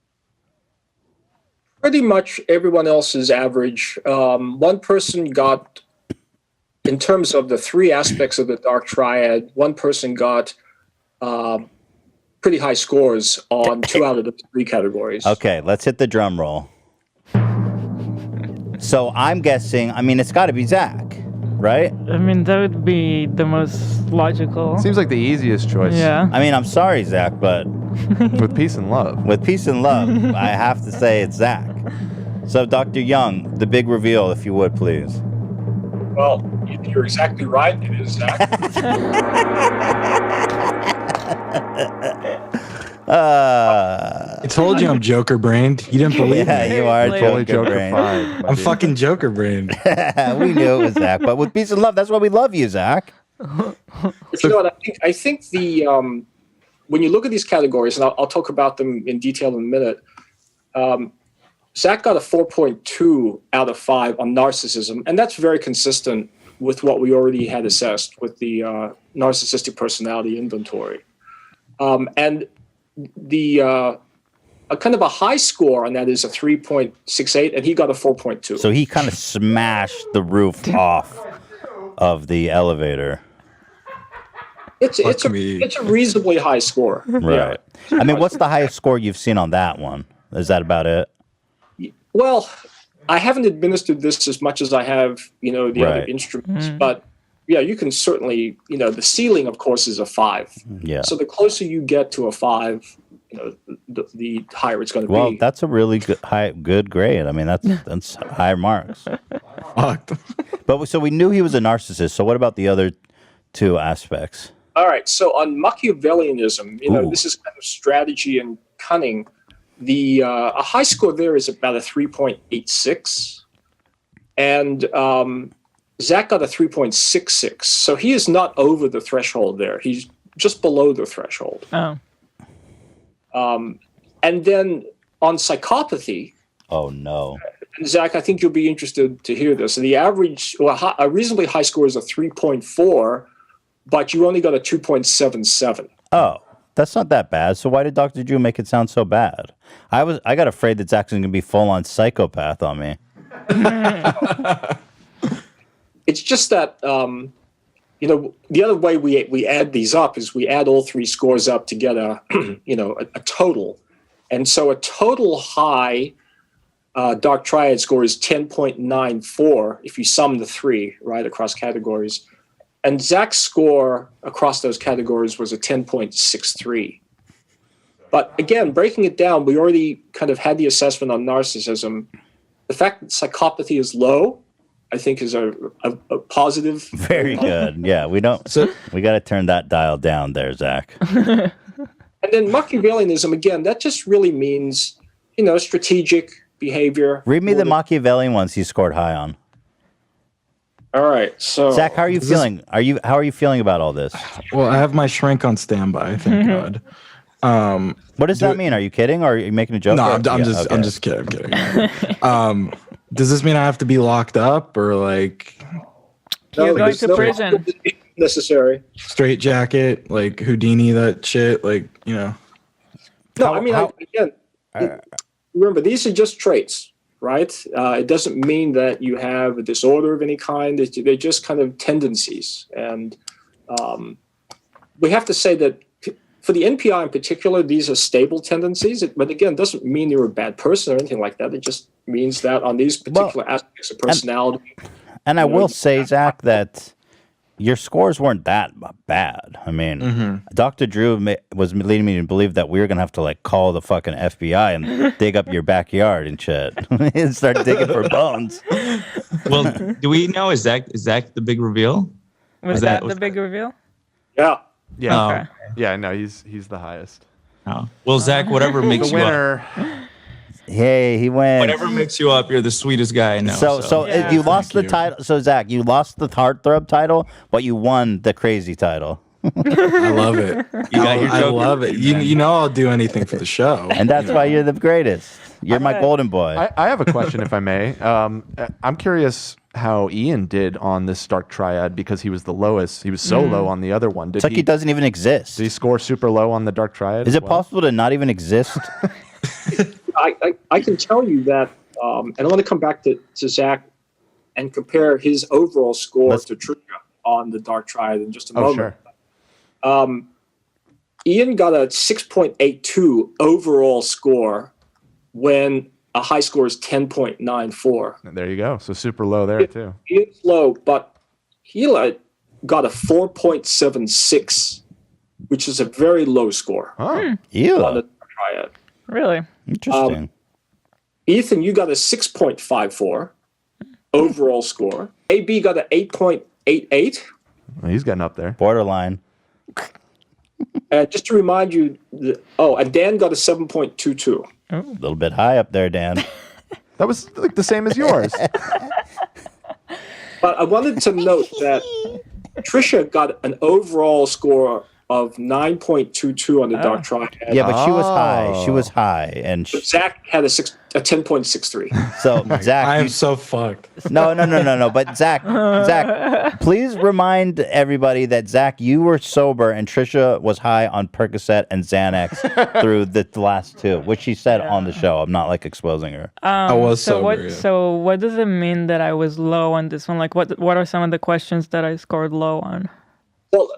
Pretty much everyone else is average. One person got, in terms of the 3 aspects of the Dark Triad, one person got pretty high scores on 2 out of the 3 categories. Okay, let's hit the drum roll. So I'm guessing, it's got to be Zach, right? That would be the most logical. Seems like the easiest choice. Yeah. I'm sorry, Zach, but with peace and love. With peace and love, I have to say it's Zach. So, Dr. Young, the big reveal, if you would, please. Well, you're exactly right. It is Zach. I told you I'm Joker brained. You didn't believe me. Yeah, you are Fully Joker brain. Joker-fied, I'm fucking Joker brained. We knew it was Zach, but with peace and love, that's why we love you, Zach. But you know what? I think the when you look at these categories, and I'll talk about them in detail in a minute. Zach got a 4.2 out of 5 on narcissism, and that's very consistent with what we already had assessed with the narcissistic personality inventory. And the a kind of a high score on that is a 3.68, and he got a 4.2. So he kind of smashed the roof off of the elevator. It's a reasonably high score. Right. Yeah. I mean, what's the highest score you've seen on that one? Is that about it? Well, I haven't administered this as much as I have, the other instruments, but yeah, you can certainly, the ceiling, of course, is a 5. Yeah. So the closer you get to a 5, the higher it's going to be. Well, that's a really good grade. I mean, that's high marks. But so we knew he was a narcissist. So what about the other 2 aspects? All right. So on Machiavellianism, this is kind of strategy and cunning. A high score there is about a 3.86, and Zach got a 3.66. So he is not over the threshold there. He's just below the threshold. Oh. And then on psychopathy. Oh no. Zach, I think you'll be interested to hear this. The average, a reasonably high score is a 3.4, but you only got a 2.77. Oh. That's not that bad. So why did Dr. Drew make it sound so bad? I got afraid that Zach's going to be full on psychopath on me. It's just that the other way we add these up is we add all 3 scores up to get a total, and so a total high Dark Triad score is 10.94 if you sum the 3 right across categories. And Zach's score across those categories was a 10.63. But again, breaking it down, we already kind of had the assessment on narcissism. The fact that psychopathy is low, I think, is a positive. Very good. Yeah, we got to turn that dial down there, Zach. And then Machiavellianism, again, that just really means, strategic behavior. Read me the Machiavellian ones he scored high on. All right, so Zach, how are you feeling? How are you feeling about all this? Well, I have my shrink on standby. Thank God. What does that mean? Are you kidding, or are you making a joke? No, I'm just kidding. I'm kidding. Does this mean I have to be locked up or like? You're going to prison. Necessary. Straight jacket, like Houdini, that shit, like No, remember these are just traits. Right? It doesn't mean that you have a disorder of any kind. They're just kind of tendencies. And we have to say that for the NPI in particular, these are stable tendencies. But again, it doesn't mean you're a bad person or anything like that. It just means that on these particular aspects of personality. And I will say, Zach, that your scores weren't that bad. I mean, Dr. Drew was leading me to believe that we were going to have to call the fucking FBI and dig up your backyard and shit and start digging for bones. Well, do we know, is Zach the big reveal? Was that the big reveal? Yeah. Yeah. Okay. Yeah, no, he's the highest. Oh. Well, Zach, whatever makes the you winner. up. Hey, he wins. Whatever makes you up, you're the sweetest guy I know. So you lost the title. So Zach, you lost the heartthrob title, but you won the crazy title. I love it. I love it. You know I'll do anything for the show. And that's why you're the greatest. You're my golden boy. I have a question, if I may. I'm curious how Ian did on this Dark Triad because he was the lowest. He was so low on the other one. It's like he doesn't even exist. Did he score super low on the Dark Triad? Is it possible to not even exist? I can tell you that, and I want to come back to Zach and compare his overall score to Trisha on the Dark Triad in just a moment. Sure. Ian got a 6.82 overall score when a high score is 10.94. There you go. So super low there, too. Ian's low, but Hila got a 4.76, which is a very low score. Oh, on the Dark Triad. Really? Interesting. Ethan, you got a 6.54 overall score. AB got an 8.88. Well, he's getting up there. Borderline. And just to remind you, and Dan got a 7.22. A little bit high up there, Dan. That was like the same as yours. But I wanted to note that Trisha got an overall score of 9.22 on the Dark Triad. Yeah, but she was high. She was high, and Zach had a 10.63. So Zach, I am so fucked. No. But Zach, please remind everybody that Zach, you were sober, and Trisha was high on Percocet and Xanax through the last two, which she said on the show. I'm not like exposing her. I was sober. So what does it mean that I was low on this one? Like, what are some of the questions that I scored low on? Well,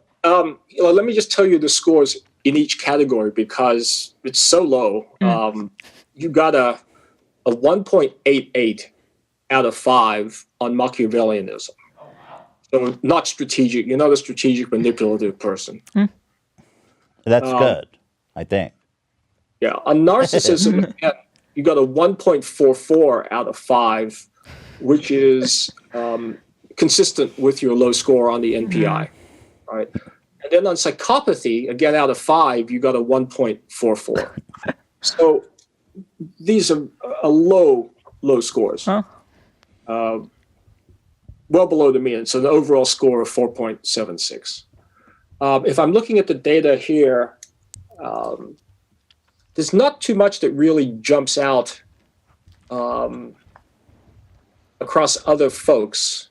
let me just tell you the scores in each category because it's so low. You got a 1.88 out of 5 on Machiavellianism. So not strategic. You're not a strategic, manipulative person. That's good, I think. Yeah. On narcissism, you got a 1.44 out of 5, which is consistent with your low score on the NPI. Right. And then on psychopathy, again, out of 5, you got a 1.44. So these are low scores. Well below the mean. So the overall score of 4.76. If I'm looking at the data here, there's not too much that really jumps out across other folks.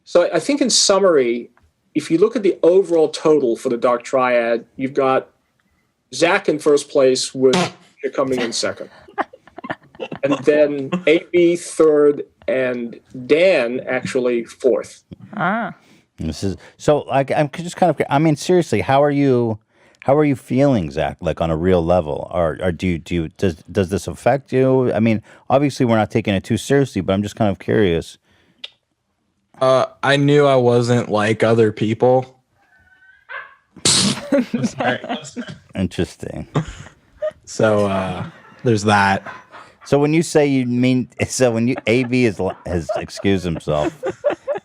So I think in summary, if you look at the overall total for the Dark Triad, you've got Zach in first place with you're coming in second. And then AB third and Dan actually fourth. This is so I'm just kind of, I mean, seriously, how are you feeling, Zach, like on a real level? Or does this affect you? I mean, obviously we're not taking it too seriously, but I'm just kind of curious. I knew I wasn't like other people. Interesting. So there's that. So when you say when you AB has excused himself.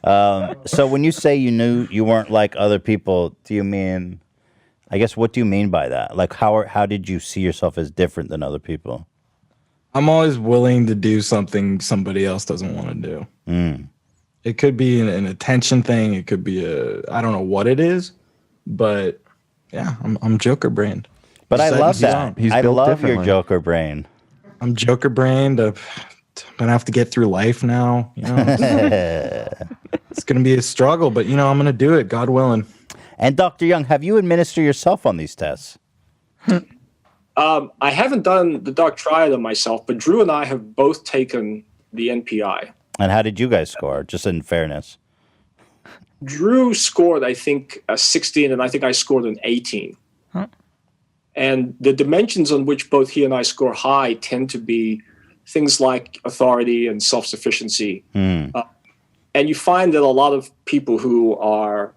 So when you say you knew you weren't like other people, do you mean? I guess what do you mean by that? Like how did you see yourself as different than other people? I'm always willing to do something somebody else doesn't want to do. It could be an attention thing. It could be I don't know what it is, but yeah, I'm Joker brained. But I love that. I love your Joker brain. I'm Joker brained. I'm gonna have to get through life now. You know, it's gonna be a struggle, but I'm gonna do it, God willing. And Dr. Young, have you administered yourself on these tests? I haven't done the Dark Triad on myself, but Drew and I have both taken the NPI. And how did you guys score, just in fairness? Drew scored, I think, a 16, and I think I scored an 18. And the dimensions on which both he and I score high tend to be things like authority and self-sufficiency. And you find that a lot of people who are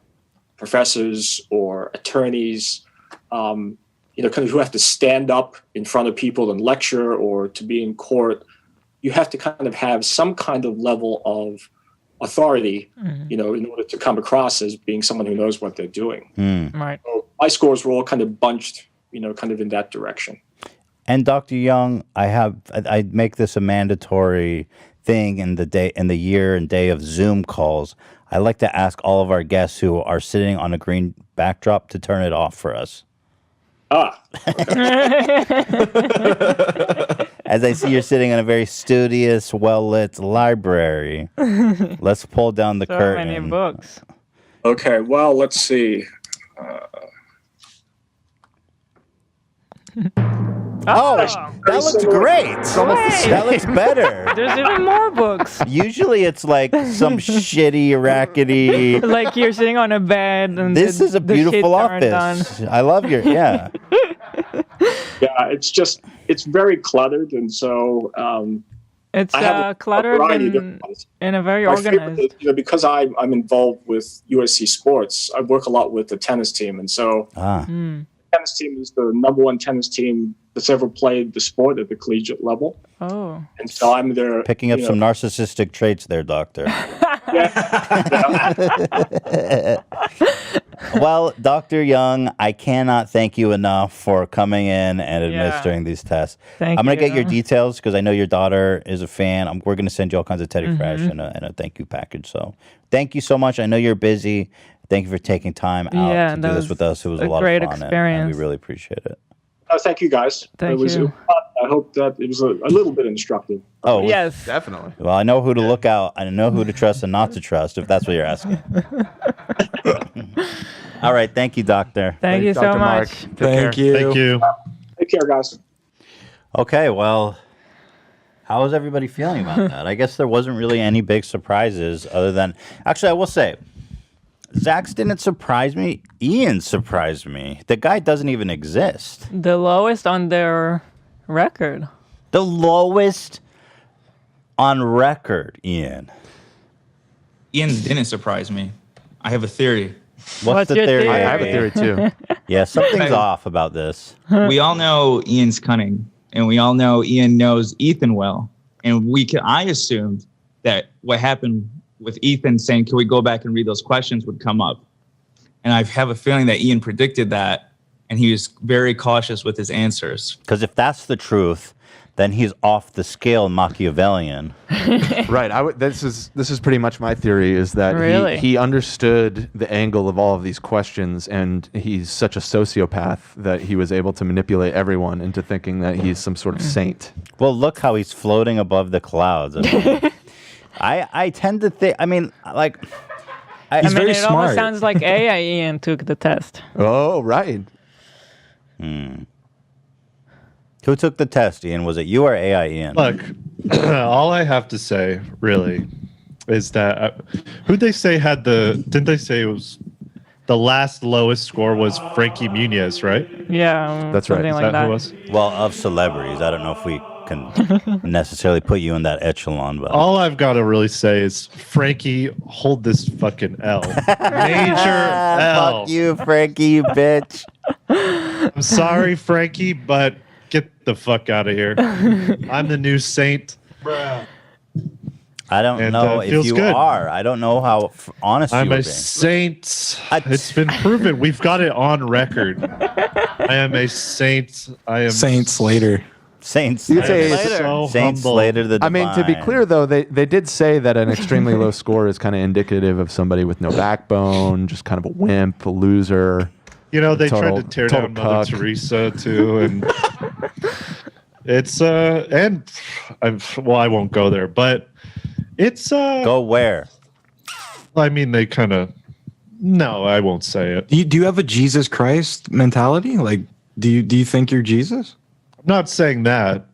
professors or attorneys, kind of who have to stand up in front of people and lecture or to be in court, you have to kind of have some kind of level of authority, in order to come across as being someone who knows what they're doing. Right. So my scores were all kind of bunched, kind of in that direction. And Dr. Young, I make this a mandatory thing in the year and day of Zoom calls. I like to ask all of our guests who are sitting on a green backdrop to turn it off for us. As I see you're sitting in a very studious, well-lit library. Let's pull down the curtain. So many books. Okay, well, let's see. That looks great. That looks better. There's even more books. Usually it's like some shitty, rackety. Like you're sitting on a bed. And this is a beautiful office. I love your, Yeah, it's very cluttered. And so it's cluttered in a very organized. Because I'm involved with USC sports, I work a lot with the tennis team. And so the tennis team is the number one tennis team that's ever played the sport at the collegiate level. Oh. And so I'm there. Picking up some narcissistic traits there, Doctor. Well, Dr. Young, I cannot thank you enough for coming in and administering these tests. I'm going to get your details because I know your daughter is a fan. We're going to send you all kinds of Teddy Fresh and a thank you package. So thank you so much. I know you're busy. Thank you for taking time out to do this with us. It was a lot of fun, and we really appreciate it. Thank you, guys. Thank you. I hope that it was a little bit instructive. Oh, yes. Definitely. Well, I know who to look out. I know who to trust and not to trust, if that's what you're asking. All right. Thank you, Doctor. Thank you so much. Thank you. Thank you. Take care, guys. Okay, well, how is everybody feeling about that? I guess there wasn't really any big surprises other than... Actually, I will say, Zach's didn't surprise me. Ian surprised me. The guy doesn't even exist. The lowest on their record. The lowest on record, Ian. Ian's didn't surprise me. I have a theory. What's the theory? I have a theory too. Yeah, something's off about this. We all know Ian's cunning, and we all know Ian knows Ethan well. And I assumed that what happened with Ethan saying, can we go back and read those questions, would come up. And I have a feeling that Ian predicted that, and he was very cautious with his answers. Because if that's the truth, then he's off the scale Machiavellian. Right. This is pretty much my theory, is that he understood the angle of all of these questions, and he's such a sociopath that he was able to manipulate everyone into thinking that he's some sort of saint. Well, look how he's floating above the clouds. I tend to think, He's very it smart. almost sounds like AI Ian took the test. Oh, right. Who took the test, Ian? Was it you or AI Ian? Look, all I have to say, really, is that didn't they say it was the last lowest score was Frankie Muniz, right? Yeah, that's right. Something Is like that that. who it was? Well, of celebrities. I don't know if we can necessarily put you in that echelon, but All I've got to really say is, Frankie, hold this fucking L. Major L. Fuck you, Frankie, you bitch. I'm sorry, Frankie, but get the fuck out of here. I'm the new saint. I don't know if you are. I don't know how honest I'm you are a being. saint. It's been proven. We've got it on record. I am a saint. I am Saint Slater. Saint You could Slater. say so Saint humble. Slater the I mean, to be Divine. clear, though, they did say that an extremely low score is kind of indicative of somebody with no backbone, just kind of a wimp, a loser. You know, they Total- tried to tear total down Mother cuck. Teresa too, and it's I won't go there, but it's Go where? I mean, they kind of. No, I won't say it. Do you have a Jesus Christ mentality? Like, do you think you're Jesus? I'm not saying that.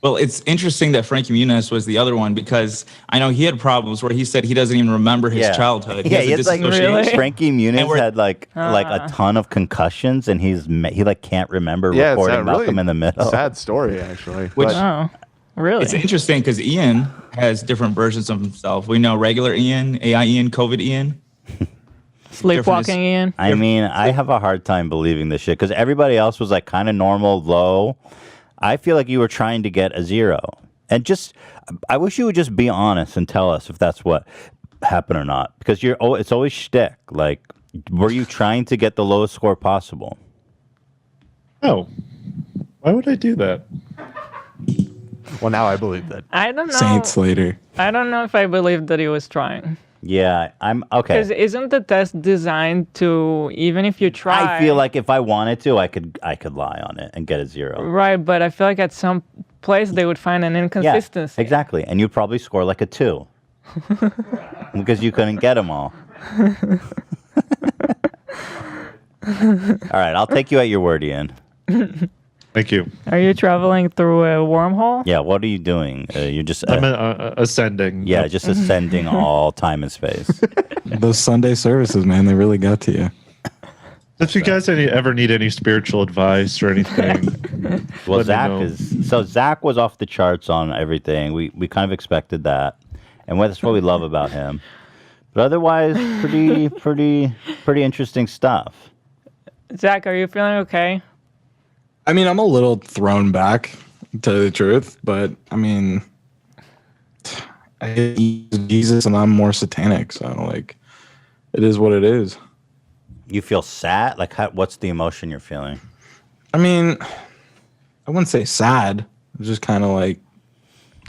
Well, it's interesting that Frankie Muniz was the other one, because I know he had problems where he said he doesn't even remember his childhood. Yeah, has a he has dissociation. Frankie Muniz had like a ton of concussions, and he can't remember reporting Malcolm in the Middle. Sad story, actually. Which- Oh, really? It's interesting because Ian has different versions of himself. We know regular Ian, AI Ian, COVID Ian. Sleepwalking Ian. I mean, I have a hard time believing this shit because everybody else was like kind of normal, low. I feel like you were trying to get a 0. And I wish you would just be honest and tell us if that's what happened or not. Because it's always shtick. Like, were you trying to get the lowest score possible? No. Why would I do that? Well, now I believe that. I don't know. Saint Slater. I don't know if I believe that he was trying. Yeah, I'm okay. Because isn't the test designed to, even if you try? I feel like if I wanted to, I could lie on it and get a 0. Right, but I feel like at some place they would find an inconsistency. Yeah, exactly. And you'd probably score like a 2. Because you couldn't get them all. All right, I'll take you at your word, Ian. Thank you. Are you traveling through a wormhole? Yeah, what are you doing? You're just I'm ascending. yeah, just ascending all time and space. Those Sunday services, man, they really got to you. If you guys ever need any spiritual advice or anything, Well, let me know. Zach was off the charts on everything. We kind of expected that, and that's what we love about him. But otherwise, pretty interesting stuff. Zach, are you feeling okay? I mean, I'm a little thrown back, to tell you the truth, but I mean, I hate Jesus and I'm more satanic, so like, it is what it is. You feel sad? Like, what's the emotion you're feeling? I mean, I wouldn't say sad. It's just kind of like,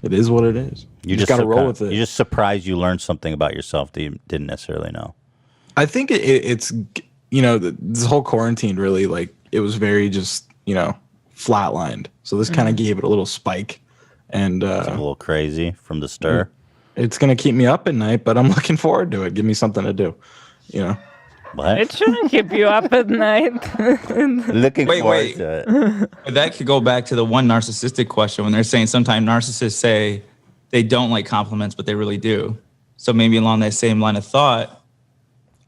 it is what it is. You just got to roll with it. You're just surprised you learned something about yourself that you didn't necessarily know. I think it's, this whole quarantine really, like, it was very just, flatlined. So this kind of gave it a little spike. And it's a little crazy from the stir. It's going to keep me up at night, but I'm looking forward to it. Give me something to do, What? It shouldn't keep you up at night. Looking forward to it. That could go back to the one narcissistic question when they're saying sometimes narcissists say they don't like compliments, but they really do. So maybe along that same line of thought.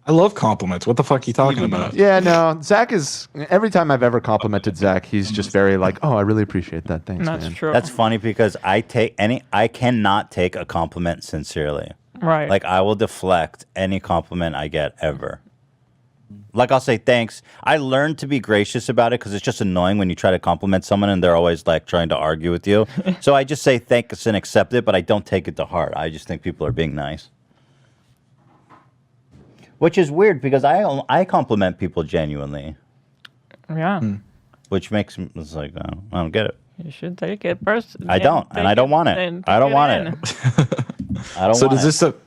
I love compliments. What the fuck are you talking about? Yeah, no. Zach is, every time I've ever complimented Zach, he's just very like, oh, I really appreciate that. Thanks, That's man. true. That's funny because I cannot take a compliment sincerely. Right. Like, I will deflect any compliment I get ever. Like, I'll say thanks. I learned to be gracious about it because it's just annoying when you try to compliment someone and they're always like trying to argue with you. So I just say thanks and accept it, but I don't take it to heart. I just think people are being nice. Which is weird because I compliment people genuinely. Yeah. Which makes me, it's like, I don't get it. You should take it personally. I don't, and I don't want it. I don't want it. I don't so want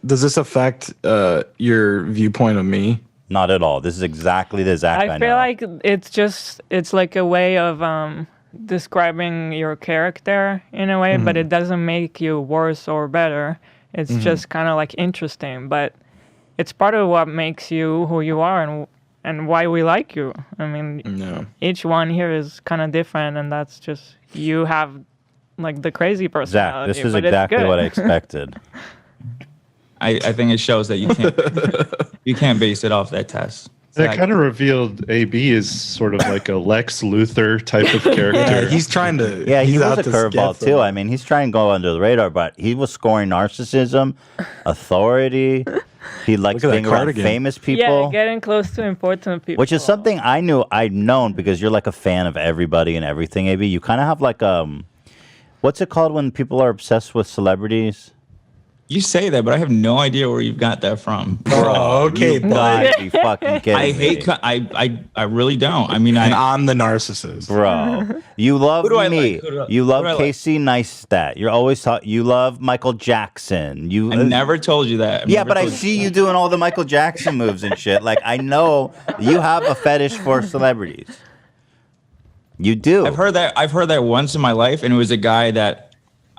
does this affect your viewpoint of me? Not at all. This is exactly the Zach I feel know. like it's like a way of describing your character in a way, but it doesn't make you worse or better. It's just kind of like interesting, but it's part of what makes you who you are and why we like you. I mean, each one here is kind of different, and that's just you have like the crazy personality. Zach, this is exactly what I expected. I think it shows that you can't base it off that test. That kind of revealed AB is sort of like a Lex Luthor type of character. Yeah, he's trying to. Yeah, he was a curveball too. I mean, he's trying to go under the radar, but he was scoring narcissism, authority. He likes being around famous people. Yeah, getting close to important people. Which is something I've known because you're like a fan of everybody and everything, AB. You kind of have like what's it called when people are obsessed with celebrities? You say that, but I have no idea where you've got that from. Bro, okay, you gotta be fucking kidding I hate. I really don't. I mean, I'm the narcissist, bro. You love me. You love Casey Neistat. You're always you love Michael Jackson. I never told you that. Yeah, but I see you doing all the Michael Jackson moves and shit. Like, I know you have a fetish for celebrities. You do. I've heard that once in my life, and it was a guy that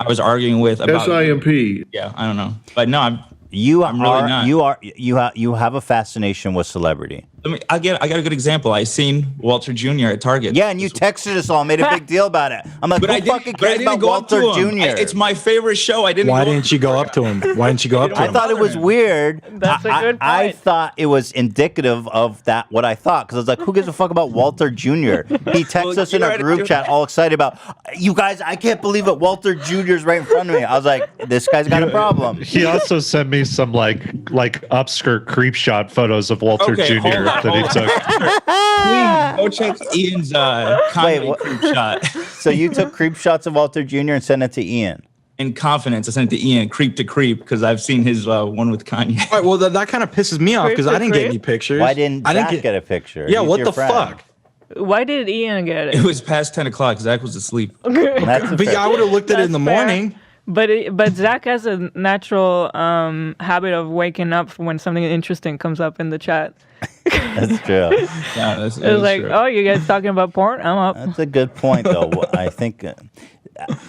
I was arguing with about SIMP. Yeah, I don't know, but no, I'm really not. You have a fascination with celebrity. I got a good example. I seen Walter Jr. at Target. Yeah, and you texted us all, made a big deal about it. I'm like, who fucking cares about Walter Jr.? It's my favorite show. Why didn't you go up to him? Why didn't you go up to him? I thought it was weird. That's a good point. I thought it was indicative of what I thought, because I was like, who gives a fuck about Walter Jr.? He texts us in a group chat all excited about, you guys, I can't believe it. Walter Jr.'s right in front of me. I was like, this guy's got a problem. He also sent me some like upskirt creep shot photos of Walter Jr. that he took. Please go check Ian's comedy creep shot. So you took creep shots of Walter Jr. and sent it to Ian? In confidence, I sent it to Ian, creep to creep, because I've seen his one with Kanye. All right, well, that kind of pisses me off because I didn't get any pictures. Why didn't Zach get a picture? Yeah, what the fuck? Why did Ian get it? It was past 10 o'clock. Zach was asleep. But yeah, I would have looked at it in the morning. But Zach has a natural habit of waking up when something interesting comes up in the chat. That's true. Yeah, that's like, true. oh, you guys talking about porn? I'm up. That's a good point, though. I think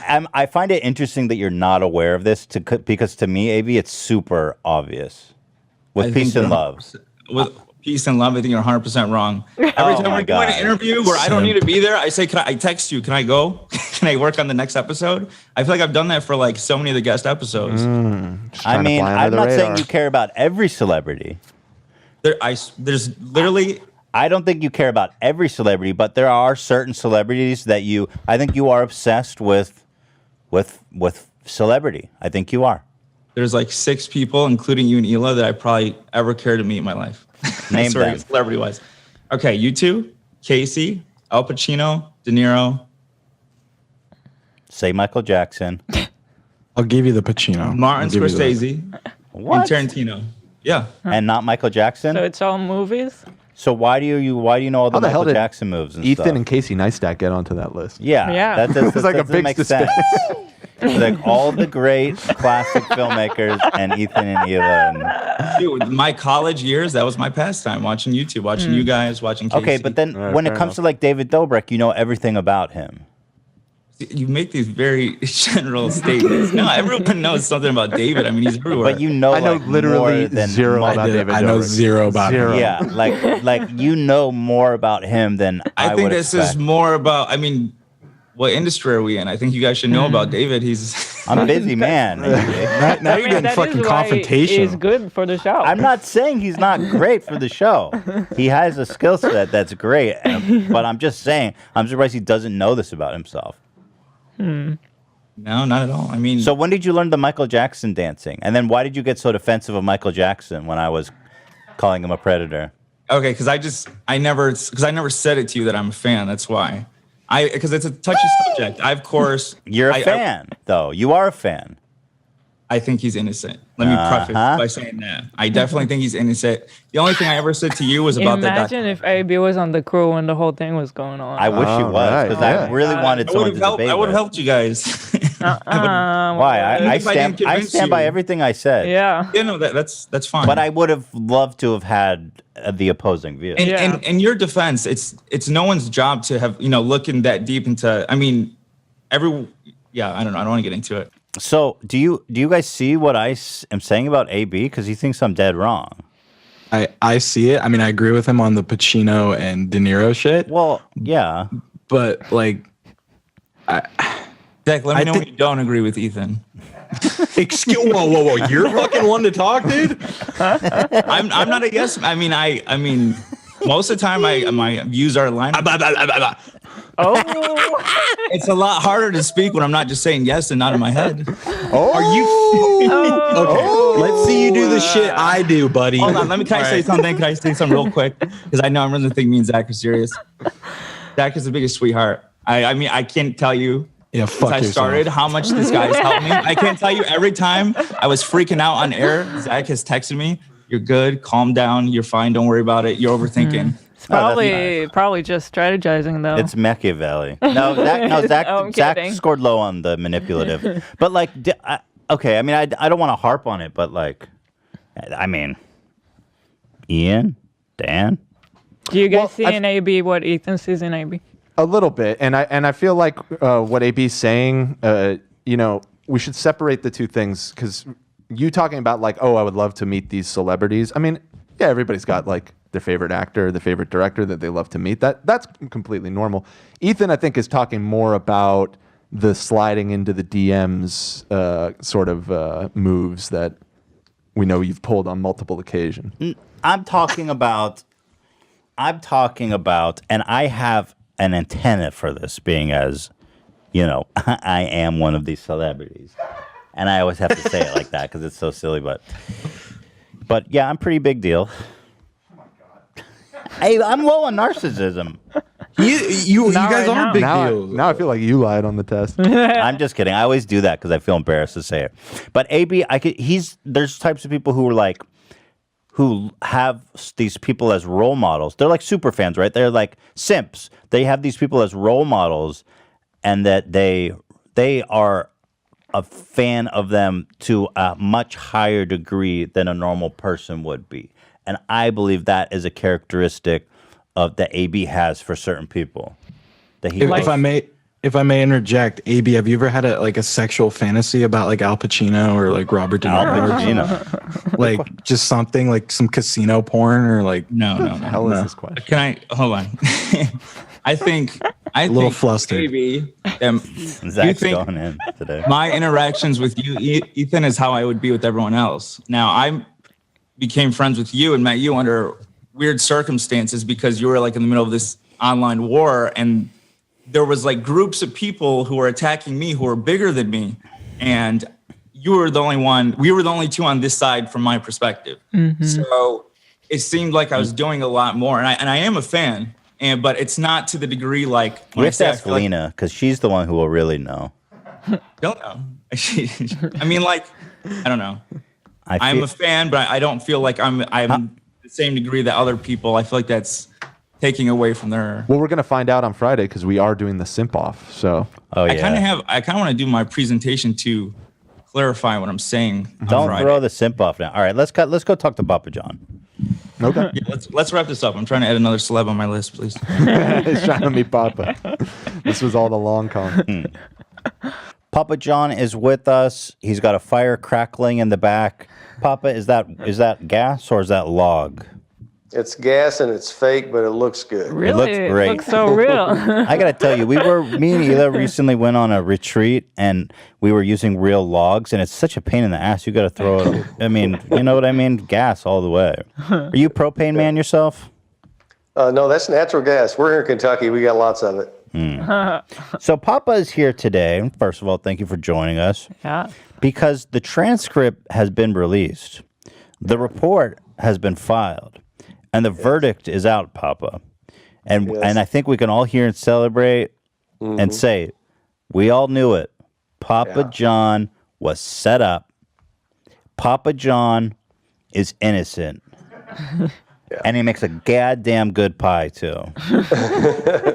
I find it interesting that you're not aware of this, because to me, AB, it's super obvious. With peace and love. With peace and love, I think you're 100% wrong. Every time we're doing an interview where I don't need to be there, I say, I text you, can I go? Can I work on the next episode? I feel like I've done that for like so many of the guest episodes. I mean, I'm not saying you care about every celebrity. There's literally... I don't think you care about every celebrity, but there are certain celebrities that I think you are obsessed with celebrity. I think you are. There's like 6 people, including you and Hila, that I probably ever care to meet in my life. Name them. Celebrity-wise. Okay, you two, Casey, Al Pacino, De Niro. Say Michael Jackson. I'll give you the Pacino. Martin Scorsese. What? And Tarantino. Yeah. And not Michael Jackson? So it's all movies? So why do you know all the Michael Jackson moves and Ethan stuff? and Casey Neistat get onto that list? Yeah. That like a big make suspense. sense. Like all the great classic filmmakers and Ethan and Hila. Dude, my college years, that was my pastime, watching YouTube, watching you guys, watching Casey. Okay, but then when it comes to like David Dobrik, you know everything about him. You make these very general statements. No, everyone knows something about David. I mean, he's everywhere. But you know, I know like, literally more than zero about David. I know Dobrik. zero about him. Yeah, like you know more about him than I think this is more about. I mean, what industry are we in? I think you guys should know about David. I'm a busy man. Now you're getting fucking confrontation. He's good for the show. I'm not saying he's not great for the show. He has a skill set that's great, but I'm just saying I'm surprised he doesn't know this about himself. No, not at all. I mean, so when did you learn the Michael Jackson dancing? And then why did you get so defensive of Michael Jackson when I was calling him a predator? Okay, because I never said it to you that I'm a fan. That's why. Because it's a touchy subject. Of course. You're a fan, though. You are a fan. I think he's innocent. Let me preface by saying that. I definitely think he's innocent. The only thing I ever said to you was about that. Imagine if AB was on the crew when the whole thing was going on. I wish he was, because I really wanted someone to debate. I would have helped you guys. Why? I stand by everything I said. Yeah. Yeah, no, that's fine. But I would have loved to have had the opposing view. And in your defense, it's no one's job to have, looking that deep into, I mean, I don't know. I don't want to get into it. So do you guys see what I am saying about AB? Because he thinks I'm dead wrong. I see it. I mean, I agree with him on the Pacino and De Niro shit. Well, yeah. But, like... Zach, let me know when you don't agree with Ethan. Whoa. You're fucking one to talk, dude? I'm not a yes. I mean, most of the time my views are aligned. Oh, it's a lot harder to speak when I'm not just saying yes and not in my head. Oh, are you? Okay, let's see you do the shit I do, buddy. Hold on, can I say something? Can I say something real quick? Because I know I'm really thinking me and Zach are serious. Zach is the biggest sweetheart. I mean, I can't tell you. Yeah, fuck since I started, how much this guy's helped me. I can't tell you. Every time I was freaking out on air, Zach has texted me, "You're good, calm down, you're fine, don't worry about it, you're overthinking." It's probably just strategizing though. It's Machiavelli. Zach scored low on the manipulative. But like, okay, I mean, I don't want to harp on it, but like, I mean, Ian, Dan. Do you guys see in AB what Ethan sees in AB? A little bit, and I feel like what AB's saying, we should separate the two things, because you talking about like, oh, I would love to meet these celebrities. I mean, yeah, everybody's got like their favorite actor, their favorite director that they love to meet. That's completely normal. Ethan, I think, is talking more about the sliding into the DMs sort of moves that we know you've pulled on multiple occasions. I'm talking about, and I have an antenna for this, being as, I am one of these celebrities. And I always have to say it like that because it's so silly, but yeah, I'm pretty big deal. Hey, I'm low on narcissism. You guys are big deals. Now I feel like you lied on the test. I'm just kidding. I always do that because I feel embarrassed to say it. But AB, there's types of people who have these people as role models. They're like super fans, right? They're like simps. They have these people as role models, and that they are a fan of them to a much higher degree than a normal person would be. And I believe that is a characteristic of that AB has for certain people. That he if I may interject, AB, have you ever had a sexual fantasy about like Al Pacino or like Robert De Niro? Like just something like some casino porn or like no. Hell is this question? Can I hold on? I think a little flustered. Maybe Zach's going in today. My interactions with you, Ethan, is how I would be with everyone else. Now I became friends with you and met you under weird circumstances because you were like in the middle of this online war, and there was like groups of people who were attacking me who were bigger than me, and you were the only one. We were the only two on this side from my perspective. Mm-hmm. So it seemed like I was doing a lot more, and I am a fan, but it's not to the degree like. We have to ask Lena because she's the one who will really know. Don't know. I mean, like, I don't know. I'm a fan, but I don't feel like I'm the same degree that other people, I feel like that's taking away from their. Well, we're gonna find out on Friday because we are doing the simp off. So I kind of want to do my presentation to clarify what I'm saying. Don't throw the simp off now. All right, let's go talk to Papa John. Okay. Yeah, let's wrap this up. I'm trying to add another celeb on my list, please. He's trying to meet Papa. This was all the long con. Papa John is with us. He's got a fire crackling in the back. Papa, is that gas or is that log? It's gas and it's fake, but it looks good. Really? It looks great. It looks so real. I got to tell you, me and Hila recently went on a retreat and we were using real logs and it's such a pain in the ass. You got to throw it. I mean, you know what I mean? Gas all the way. Are you propane man yourself? No, that's natural gas. We're here in Kentucky. We got lots of it. So Papa is here today. First of all, thank you for joining us. Yeah. Because the transcript has been released. The report has been filed. And the verdict is out, Papa. And I think we can all hear and celebrate and say, we all knew it. Papa John was set up. Papa John is innocent. And he makes a goddamn good pie, too.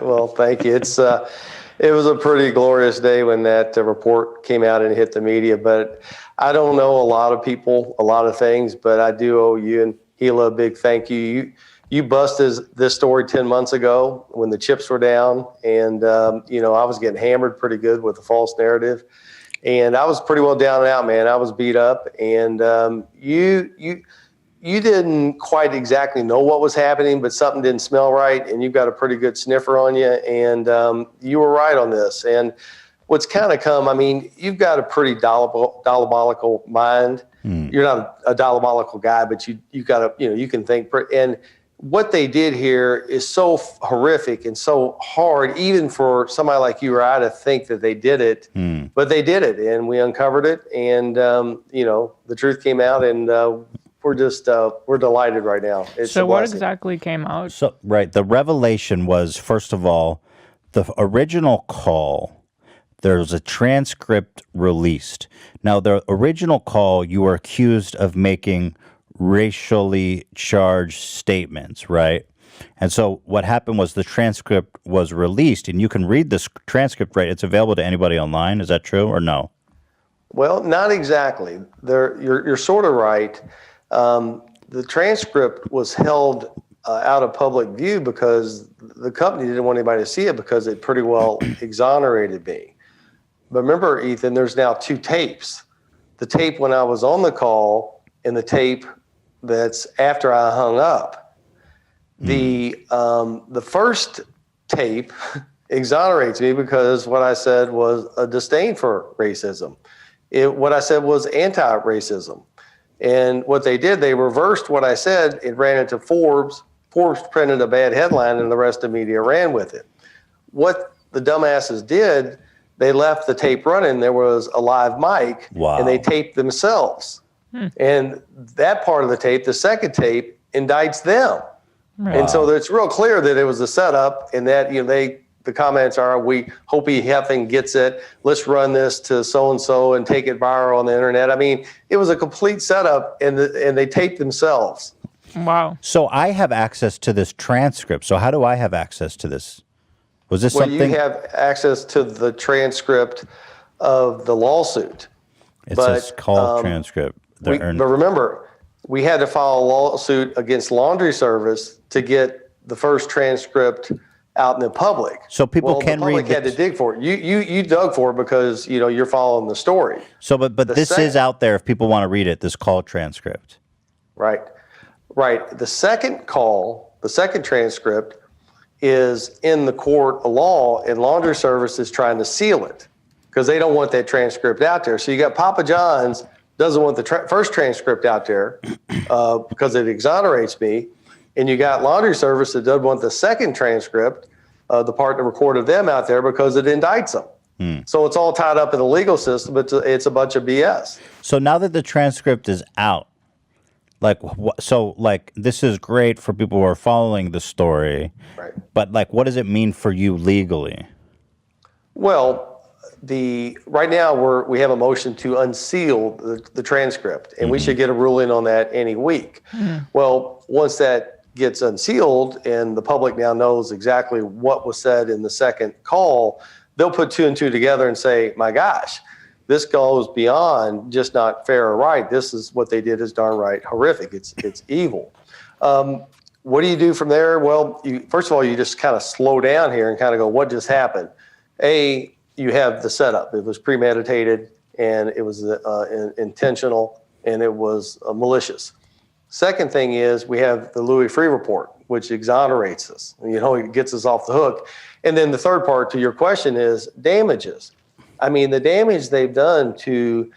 Well, thank you. It was a pretty glorious day when that report came out and hit the media. But I don't know a lot of people, a lot of things, but I do owe you and Hila a big thank you. You busted this story 10 months ago when the chips were down, and I was getting hammered pretty good with the false narrative, and I was pretty well down and out, man. I was beat up, and you didn't quite exactly know what was happening, but something didn't smell right, and you've got a pretty good sniffer on you, and you were right on this. And what's kind of come, I mean, you've got a pretty diabolical mind. You're not a diabolical guy, but you've got you can think. And what they did here is so horrific and so hard, even for somebody like you or I to think that they did it. But they did it, and we uncovered it, and the truth came out, and we're delighted right now. So what exactly came out? So the revelation was, first of all, the original call. There's a transcript released. Now, the original call, you were accused of making racially charged statements, right? And so what happened was the transcript was released, and you can read this transcript, right? It's available to anybody online. Is that true or no? Well, not exactly. You're sort of right. The transcript was held out of public view because the company didn't want anybody to see it because it pretty well exonerated me. But remember, Ethan, there's now two tapes. The tape when I was on the call and the tape that's after I hung up. The first tape exonerates me because what I said was a disdain for racism. What I said was anti-racism. And what they did, they reversed what I said. It ran into Forbes. Forbes printed a bad headline and the rest of the media ran with it. What the dumbasses did, they left the tape running. There was a live mic, and they taped themselves. And that part of the tape, the second tape, indicts them. And so it's real clear that it was a setup, and that the comments are, we hope he effing gets it. Let's run this to so-and-so and take it viral on the internet. I mean, it was a complete setup, and they taped themselves. Wow. So I have access to this transcript. So how do I have access to this? Was this something? You have access to the transcript of the lawsuit. It's a call transcript. But remember, we had to file a lawsuit against Laundry Service to get the first transcript out in the public. So people can read. The public had to dig for it. You dug for it because you're following the story. So, but this is out there if people want to read it. This call transcript. Right. The second call, the second transcript, is in the court of law, and Laundry Service is trying to seal it because they don't want that transcript out there. So you got Papa John's doesn't want the first transcript out there because it exonerates me, and you got Laundry Service that doesn't want the second transcript, the part that recorded them, out there because it indicts them. So it's all tied up in the legal system, but it's a bunch of BS. So now that the transcript is out, this is great for people who are following the story, right? But what does it mean for you legally? Well, right now we have a motion to unseal the transcript, and we should get a ruling on that any week. Well, once that gets unsealed and the public now knows exactly what was said in the second call, they'll put two and two together and say, my gosh, this goes beyond just not fair or right. This is what they did is darn right horrific. It's evil. What do you do from there? Well, first of all, you just kind of slow down here and kind of go, what just happened? You have the setup. It was premeditated, and it was intentional, and it was malicious. Second thing is we have the Louis Freeh report, which exonerates us. It gets us off the hook. And then the third part to your question is damages. I mean, the damage they've done to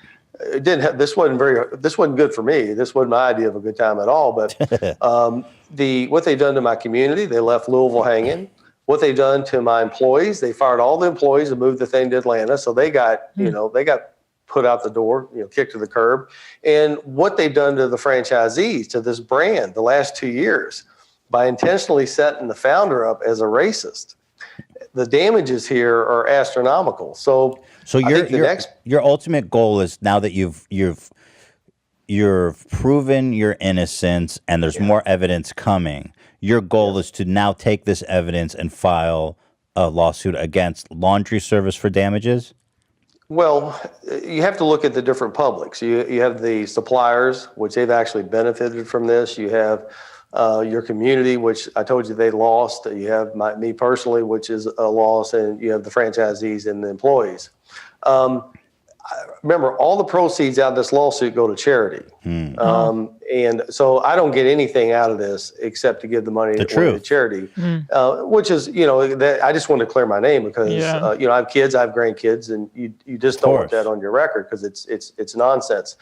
this wasn't good for me. This wasn't my idea of a good time at all. But what they've done to my community, they left Louisville hanging. What they've done to my employees, they fired all the employees and moved the thing to Atlanta. So they got, they got put out the door, kicked to the curb. And what they've done to the franchisees, to this brand, the last 2 years, by intentionally setting the founder up as a racist, the damages here are astronomical. So your ultimate goal is, now that you've proven your innocence and there's more evidence coming, your goal is to now take this evidence and file a lawsuit against laundry service for damages? Well, you have to look at the different publics. You have the suppliers, which they've actually benefited from this. You have your community, which I told you they lost. You have me personally, which is a loss, and you have the franchisees and the employees. Remember, all the proceeds out of this lawsuit go to charity. And so I don't get anything out of this except to give the money to charity, which is, I just want to clear my name because, I have kids, I have grandkids, and you just don't want that on your record because it's nonsense.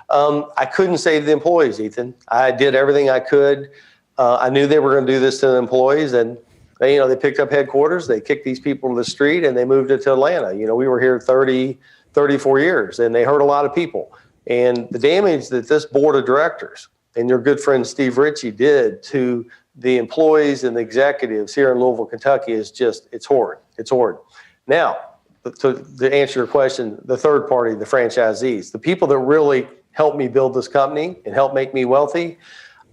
I couldn't save the employees, Ethan. I did everything I could. I knew they were going to do this to the employees, and they picked up headquarters. They kicked these people to the street, and they moved it to Atlanta. We were here 34 years, and they hurt a lot of people. And the damage that this board of directors and your good friend Steve Ritchie did to the employees and the executives here in Louisville, Kentucky is it's horrid. It's horrid. Now, to answer your question, the third party, the franchisees, the people that really helped me build this company and helped make me wealthy,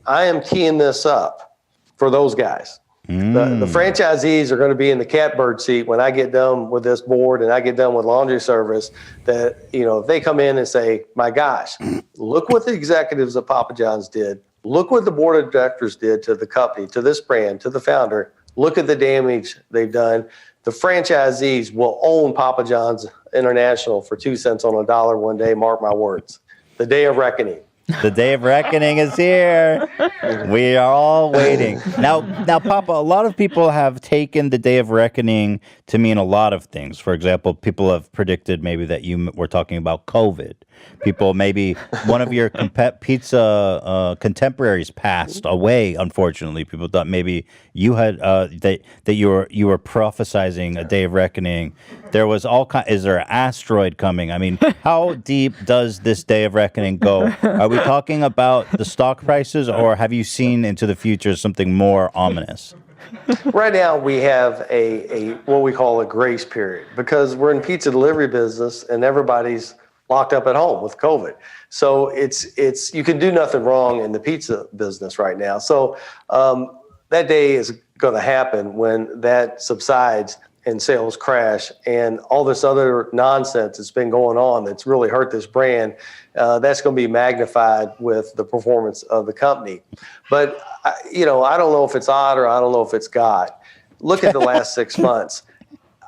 I am keying this up for those guys. The franchisees are going to be in the catbird seat when I get done with this board and I get done with laundry service, that, if they come in and say, my gosh, look what the executives of Papa John's did. Look what the board of directors did to the company, to this brand, to the founder. Look at the damage they've done. The franchisees will own Papa John's International for 2 cents on a dollar one day. Mark my words. The day of reckoning. The day of reckoning is here. We are all waiting. Now, Papa, a lot of people have taken the day of reckoning to mean a lot of things. For example, people have predicted maybe that you were talking about COVID. People, maybe one of your pizza contemporaries passed away. Unfortunately, people thought maybe you had that you were prophesizing a day of reckoning. There was is there an asteroid coming? I mean, how deep does this day of reckoning go? Are we talking about the stock prices, or have you seen into the future something more ominous? Right now, we have a what we call a grace period, because we're in pizza delivery business and everybody's locked up at home with COVID. So it's you can do nothing wrong in the pizza business right now. So that day is going to happen when that subsides and sales crash and all this other nonsense that's been going on that's really hurt this brand. That's going to be magnified with the performance of the company. But, I don't know if it's odd or I don't know if it's God. Look at the last 6 months.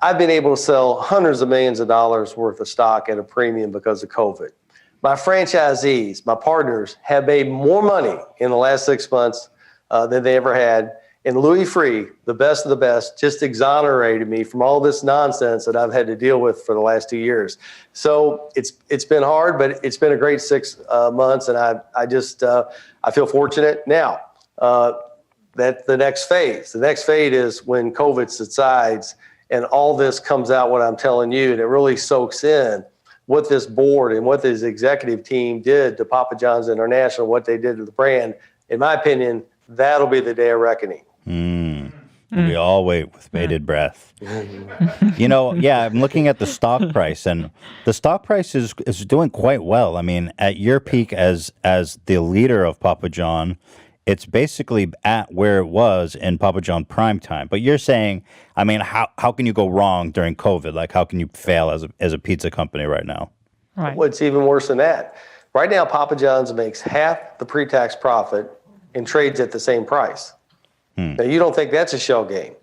I've been able to sell hundreds of millions of dollars worth of stock at a premium because of COVID. My franchisees, my partners, have made more money in the last 6 months than they ever had. And Louis Freeh, the best of the best, just exonerated me from all this nonsense that I've had to deal with for the last 2 years. So it's been hard, but it's been a great 6 months, and I feel fortunate. Now, that's the next phase. The next phase is when COVID subsides and all this comes out, what I'm telling you, and it really soaks in what this board and what this executive team did to Papa John's International, what they did to the brand. In my opinion, that'll be the day of reckoning. We all wait with bated breath. You know, yeah, I'm looking at the stock price, and the stock price is doing quite well. I mean, at your peak as the leader of Papa John, it's basically at where it was in Papa John prime time. But you're saying, I mean, how can you go wrong during COVID? Like, how can you fail as a pizza company right now? Right. Well, it's even worse than that. Right now, Papa John's makes half the pre-tax profit and trades at the same price. Now, you don't think that's a shell game.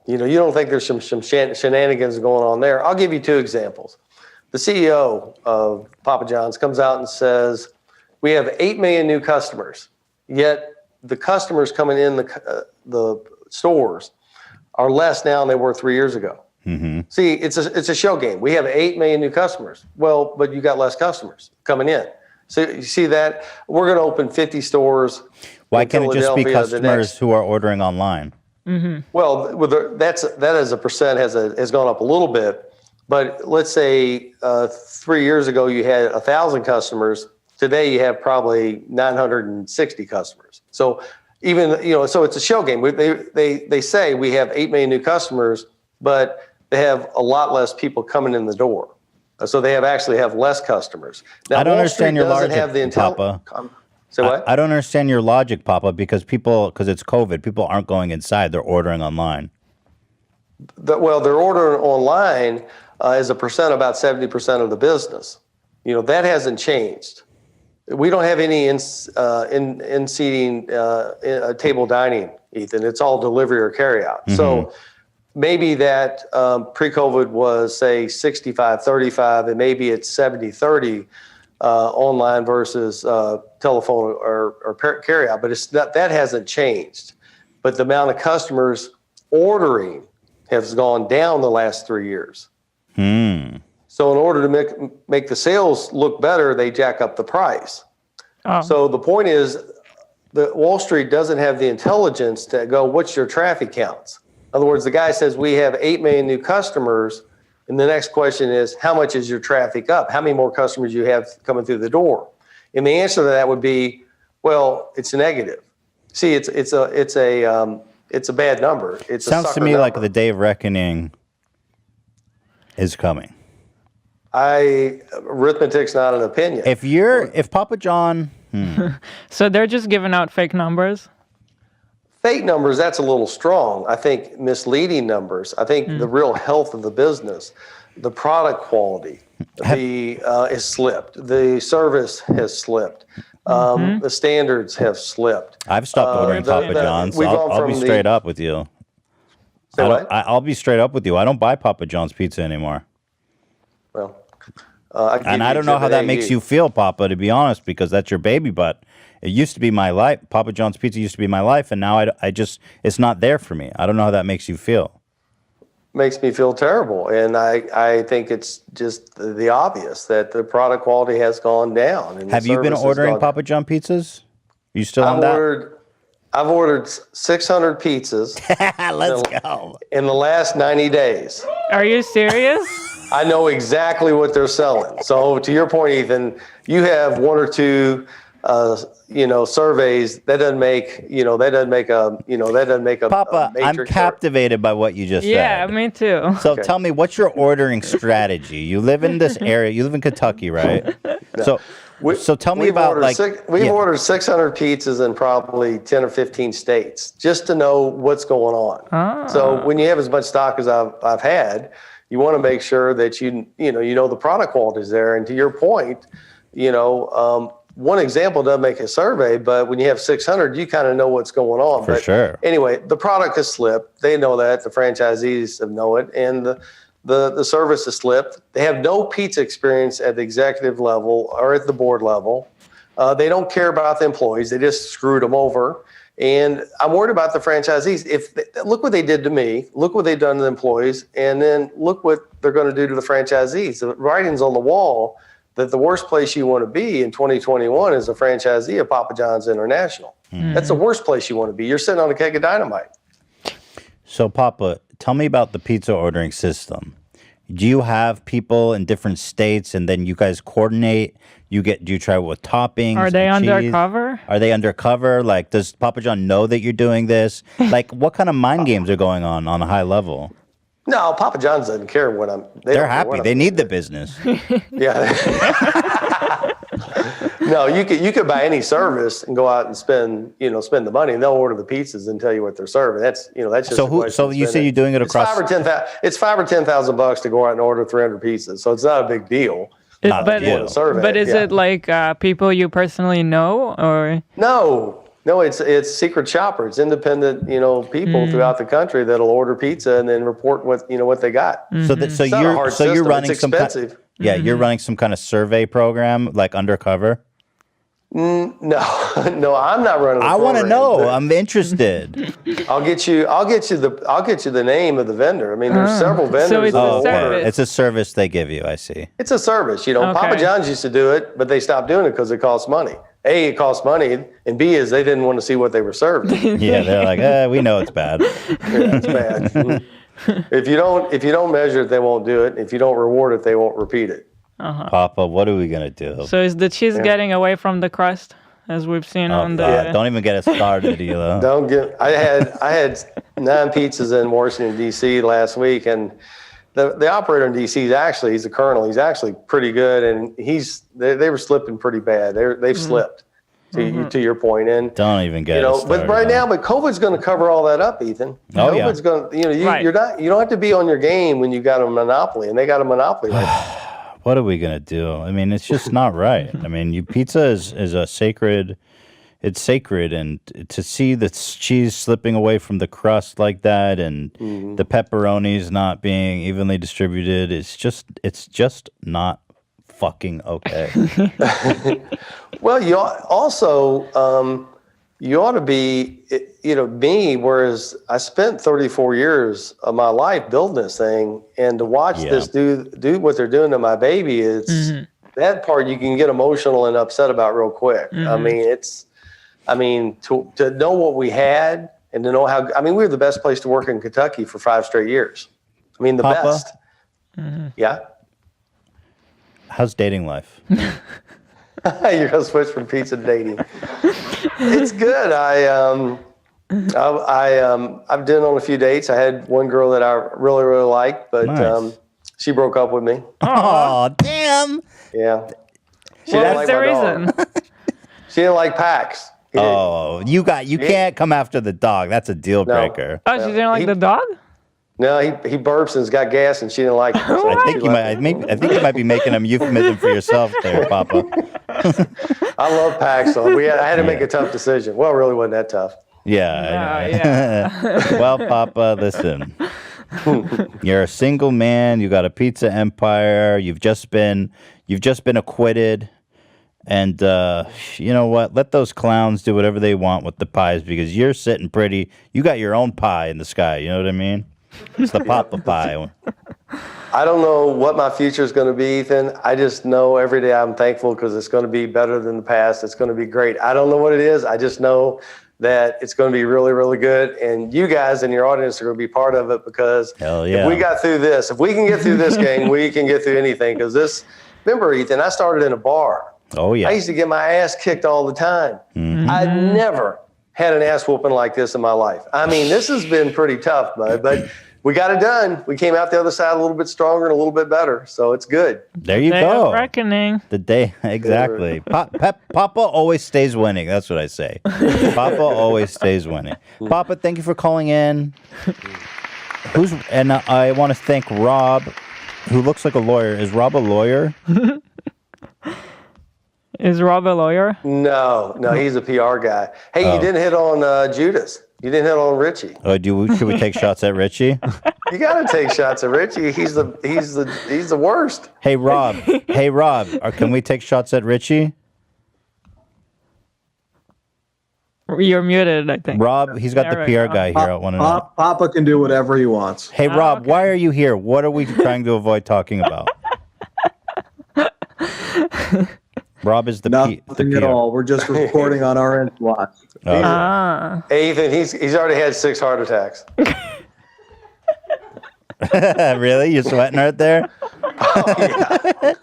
You know, you don't think there's some shenanigans going on there. I'll give you two examples. The CEO of Papa John's comes out and says, we have 8 million new customers, yet the customers coming in the stores are less now than they were 3 years ago. Mm-hmm. See, it's a shell game. We have 8 million new customers. Well, but you got less customers coming in. So you see that? We're going to open 50 stores. Why can't it just be customers who are ordering online? Mm-hmm. Well, that as a percent has gone up a little bit. But let's say 3 years ago you had 1,000 customers. Today you have probably 960 customers. So even so it's a shell game. They say we have 8 million new customers, but they have a lot less people coming in the door. So they actually have less customers. Now, I don't understand your logic, Papa. Say what? I don't understand your logic, Papa, because it's COVID, people aren't going inside; they're ordering online. Well, they're ordering online as a percent, about 70% of the business. You know, that hasn't changed. We don't have any in-seating table dining, Ethan. It's all delivery or carryout. Mm-hmm. So maybe that pre-COVID was, say, 65-35, and maybe it's 70-30 online versus telephone or carryout. But that hasn't changed. But the amount of customers ordering has gone down the last 3 years. So in order to make the sales look better, they jack up the price. Oh. So the point is that Wall Street doesn't have the intelligence to go, what's your traffic counts? In other words, the guy says, we have 8 million new customers. And the next question is, how much is your traffic up? How many more customers you have coming through the door? And the answer to that would be, well, it's negative. See, it's a bad number. It sounds to me like the day of reckoning is coming. Arithmetic's not an opinion. If Papa John, So they're just giving out fake numbers? Fake numbers, that's a little strong. I think misleading numbers. I think the real health of the business, the product quality, has slipped. The service has slipped. The standards have slipped. I've stopped ordering Papa John's. I'll be straight up with you. I'll be straight up with you. I don't buy Papa John's pizza anymore. Well, I don't know how that makes you feel, Papa, to be honest, because that's your baby, but it used to be my life. Papa John's Pizza used to be my life, and now it's not there for me. I don't know how that makes you feel. Makes me feel terrible, and I think it's just the obvious that the product quality has gone down. And have you been ordering Papa John pizzas? Are you still on that? I've ordered 600 pizzas. Let's go. In the last 90 days. Are you serious? I know exactly what they're selling. So to your point, Ethan, you have one or two surveys that doesn't make a Papa, I'm captivated by what you just said. Yeah, me too. So tell me, what's your ordering strategy? You live in this area. You live in Kentucky, right? No. So tell me about we've ordered 600 pizzas in probably 10 or 15 states just to know what's going on. So when you have as much stock as I've had, you want to make sure that you know the product quality is there. And to your point, one example doesn't make a survey, but when you have 600, you kind of know what's going on. For sure. Anyway, the product has slipped. They know that. The franchisees know it. And the service has slipped. They have no pizza experience at the executive level or at the board level. They don't care about the employees. They just screwed them over. And I'm worried about the franchisees. Look what they did to me. Look what they've done to the employees. And then look what they're going to do to the franchisees. The writing's on the wall that the worst place you want to be in 2021 is a franchisee of Papa John's International. That's the worst place you want to be. You're sitting on a keg of dynamite. So, Papa, tell me about the pizza ordering system. Do you have people in different states, and then you guys coordinate? Do you try with toppings? Are they undercover? Are they undercover? Like, does Papa John know that you're doing this? Like, what kind of mind games are going on a high level? No, Papa John's doesn't care what I'm. They're happy. They need the business. Yeah. No, you could buy any service and go out and spend the money, and they'll order the pizzas and tell you what they're serving. That's just. So you say you're doing it across? It's $5,000 or $10,000 to go out and order 300 pizzas, so it's not a big deal. But is it like people you personally know, or no? It's secret shopper. It's independent, people throughout the country that'll order pizza and then report what they got. So you're running some expensive. You're running some kind of survey program, like undercover. No, I'm not running. I want to know. I'm interested. I'll get you the name of the vendor. I mean, there's several vendors. So it's a service they give you. I see. It's a service. Papa John's used to do it, but they stopped doing it because it costs money. A, it costs money, and B is they didn't want to see what they were serving. Yeah, they're like, we know it's bad. Yeah, it's bad. If you don't measure it, they won't do it. If you don't reward it, they won't repeat it. Papa, what are we gonna do? So is the cheese getting away from the crust, as we've seen on the? Yeah, don't even get us started, Hila. I had 9 pizzas in Washington D.C. last week, and the operator in D.C. he's a colonel. He's actually pretty good, and they were slipping pretty bad. They've slipped. To your point, and don't even get but right now, COVID's going to cover all that up, Ethan. COVID's going to, you don't have to be on your game when you got a monopoly, and they got a monopoly right now. What are we going to do? I mean, it's just not right. I mean, pizza is a sacred. It's sacred, and to see the cheese slipping away from the crust like that, and the pepperonis not being evenly distributed, it's just not fucking okay. Well, you ought to be, me, whereas I spent 34 years of my life building this thing, and to watch this do what they're doing to my baby, that part you can get emotional and upset about real quick. I mean, to know what we had and to know we were the best place to work in Kentucky for 5 straight years. I mean, the Papa? best. Yeah. How's dating life? You're gonna switch from pizza to dating. It's good. I've been on a few dates. I had one girl that I really, really liked, but she broke up with me. Oh, damn. Yeah. What's the reason? She didn't like PAX. You can't come after the dog. That's a deal breaker. Oh, she didn't like the dog? No, he burps and has got gas, and she didn't like it. So I think you might be making a euphemism for yourself there, Papa. I love PAX, so I had to make a tough decision. Well, it really wasn't that tough. Yeah. Well, Papa, listen. You're a single man. You got a pizza empire. You've just been acquitted. And you know what? Let those clowns do whatever they want with the pies, because you're sitting pretty. You got your own pie in the sky. You know what I mean? It's the Papa pie. I don't know what my future is going to be, Ethan. I just know every day I'm thankful because it's going to be better than the past. It's going to be great. I don't know what it is. I just know that it's going to be really, really good. And you guys and your audience are going to be part of it, because if we got through this, if we can get through this game, we can get through anything. Because remember, Ethan, I started in a bar. Oh, yeah. I used to get my ass kicked all the time. I never had an ass whooping like this in my life. I mean, this has been pretty tough, bud, but we got it done. We came out the other side a little bit stronger and a little bit better, so it's good. There you Day go. of reckoning. The day, exactly. Papa always stays winning. That's what I say. Papa always stays winning. Papa, thank you for calling in. I want to thank Rob, who looks like a lawyer. Is Rob a lawyer? Is Rob a lawyer? No, he's a PR guy. Hey, you didn't hit on Judas. You didn't hit on Richie. Oh, should we take shots at Richie? You got to take shots at Richie. He's the worst. Hey, Rob. Can we take shots at Richie? You're muted, I think. Rob, he's got the PR guy here. I want to know. Papa can do whatever he wants. Hey, Rob, why are you here? What are we trying to avoid talking about? Rob is the Nothing PR. at all. We're just recording on our end. Watch. Hey, Ethan, he's already had 6 heart attacks. Really? You're sweating right there? Oh, yeah.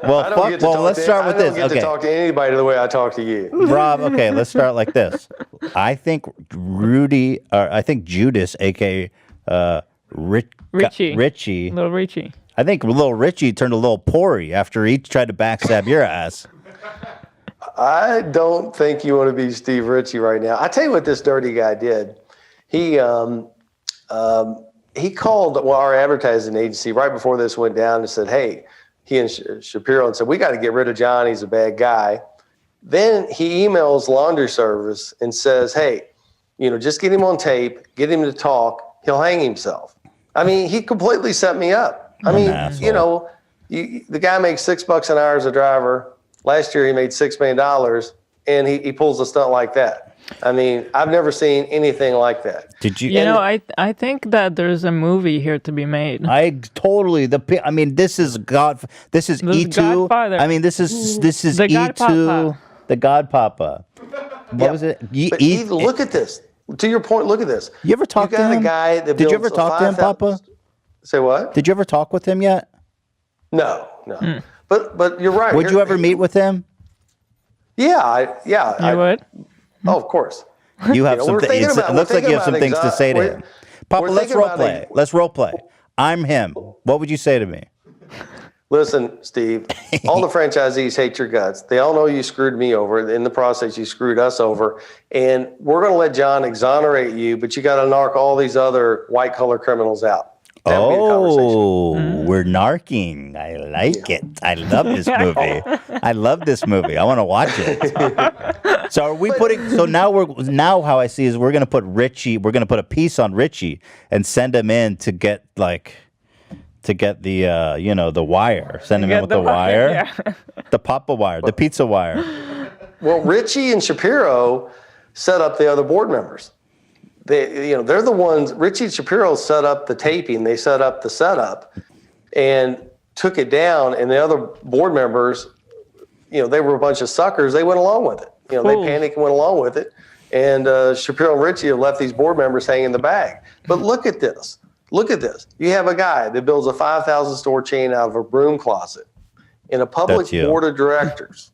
Well, let's start with this. I don't get to talk to anybody the way I talk to you. Rob, okay, let's start like this. I think Judas, a.k.a. Richie. Little Richie. I think little Richie turned a little Pori after he tried to backstab your ass. I don't think you want to be Steve Ritchie right now. I tell you what this dirty guy did. He called our advertising agency right before this went down and said, hey, he and Shapiro and said, we got to get rid of John. He's a bad guy. Then he emails laundry service and says, hey, just get him on tape, get him to talk. He'll hang himself. I mean, he completely set me up. I mean, the guy makes $6 an hour as a driver. Last year he made $6 million, and he pulls a stunt like that. I mean, I've never seen anything like that. Did you? I think that there's a movie here to be made. This is E2. Godfather. I mean, this is the E2. The Godpapa. What was it? Look at this. To your point, look at this. You ever talk to him? A guy that Did you ever talk to him, Papa? Say what? Did you ever talk with him yet? No. But you're right. Would you ever meet with him? Yeah. You would? Oh, of course. You have some things. It looks like you have some things to say to him. Papa, let's role play. Let's role play. I'm him. What would you say to me? Listen, Steve, all the franchisees hate your guts. They all know you screwed me over. In the process, you screwed us over. And we're going to let John exonerate you, but you got to narc all these other white-collar criminals out. We're narking. I like it. I love this movie. I want to watch it. So are we putting? So now how I see is we're gonna put Richie. We're gonna put a piece on Richie and send him in to get the the wire. Send him in with the wire, the Papa wire, the pizza wire. Well, Richie and Shapiro set up the other board members. They're the ones. Richie and Shapiro set up the taping. They set up the setup and took it down. And the other board members, they were a bunch of suckers. They went along with it. They panicked and went along with it. And Shapiro and Richie have left these board members hanging in the bag. But look at this. Look at this. You have a guy that builds a 5,000 store chain out of a broom closet in a public board of directors,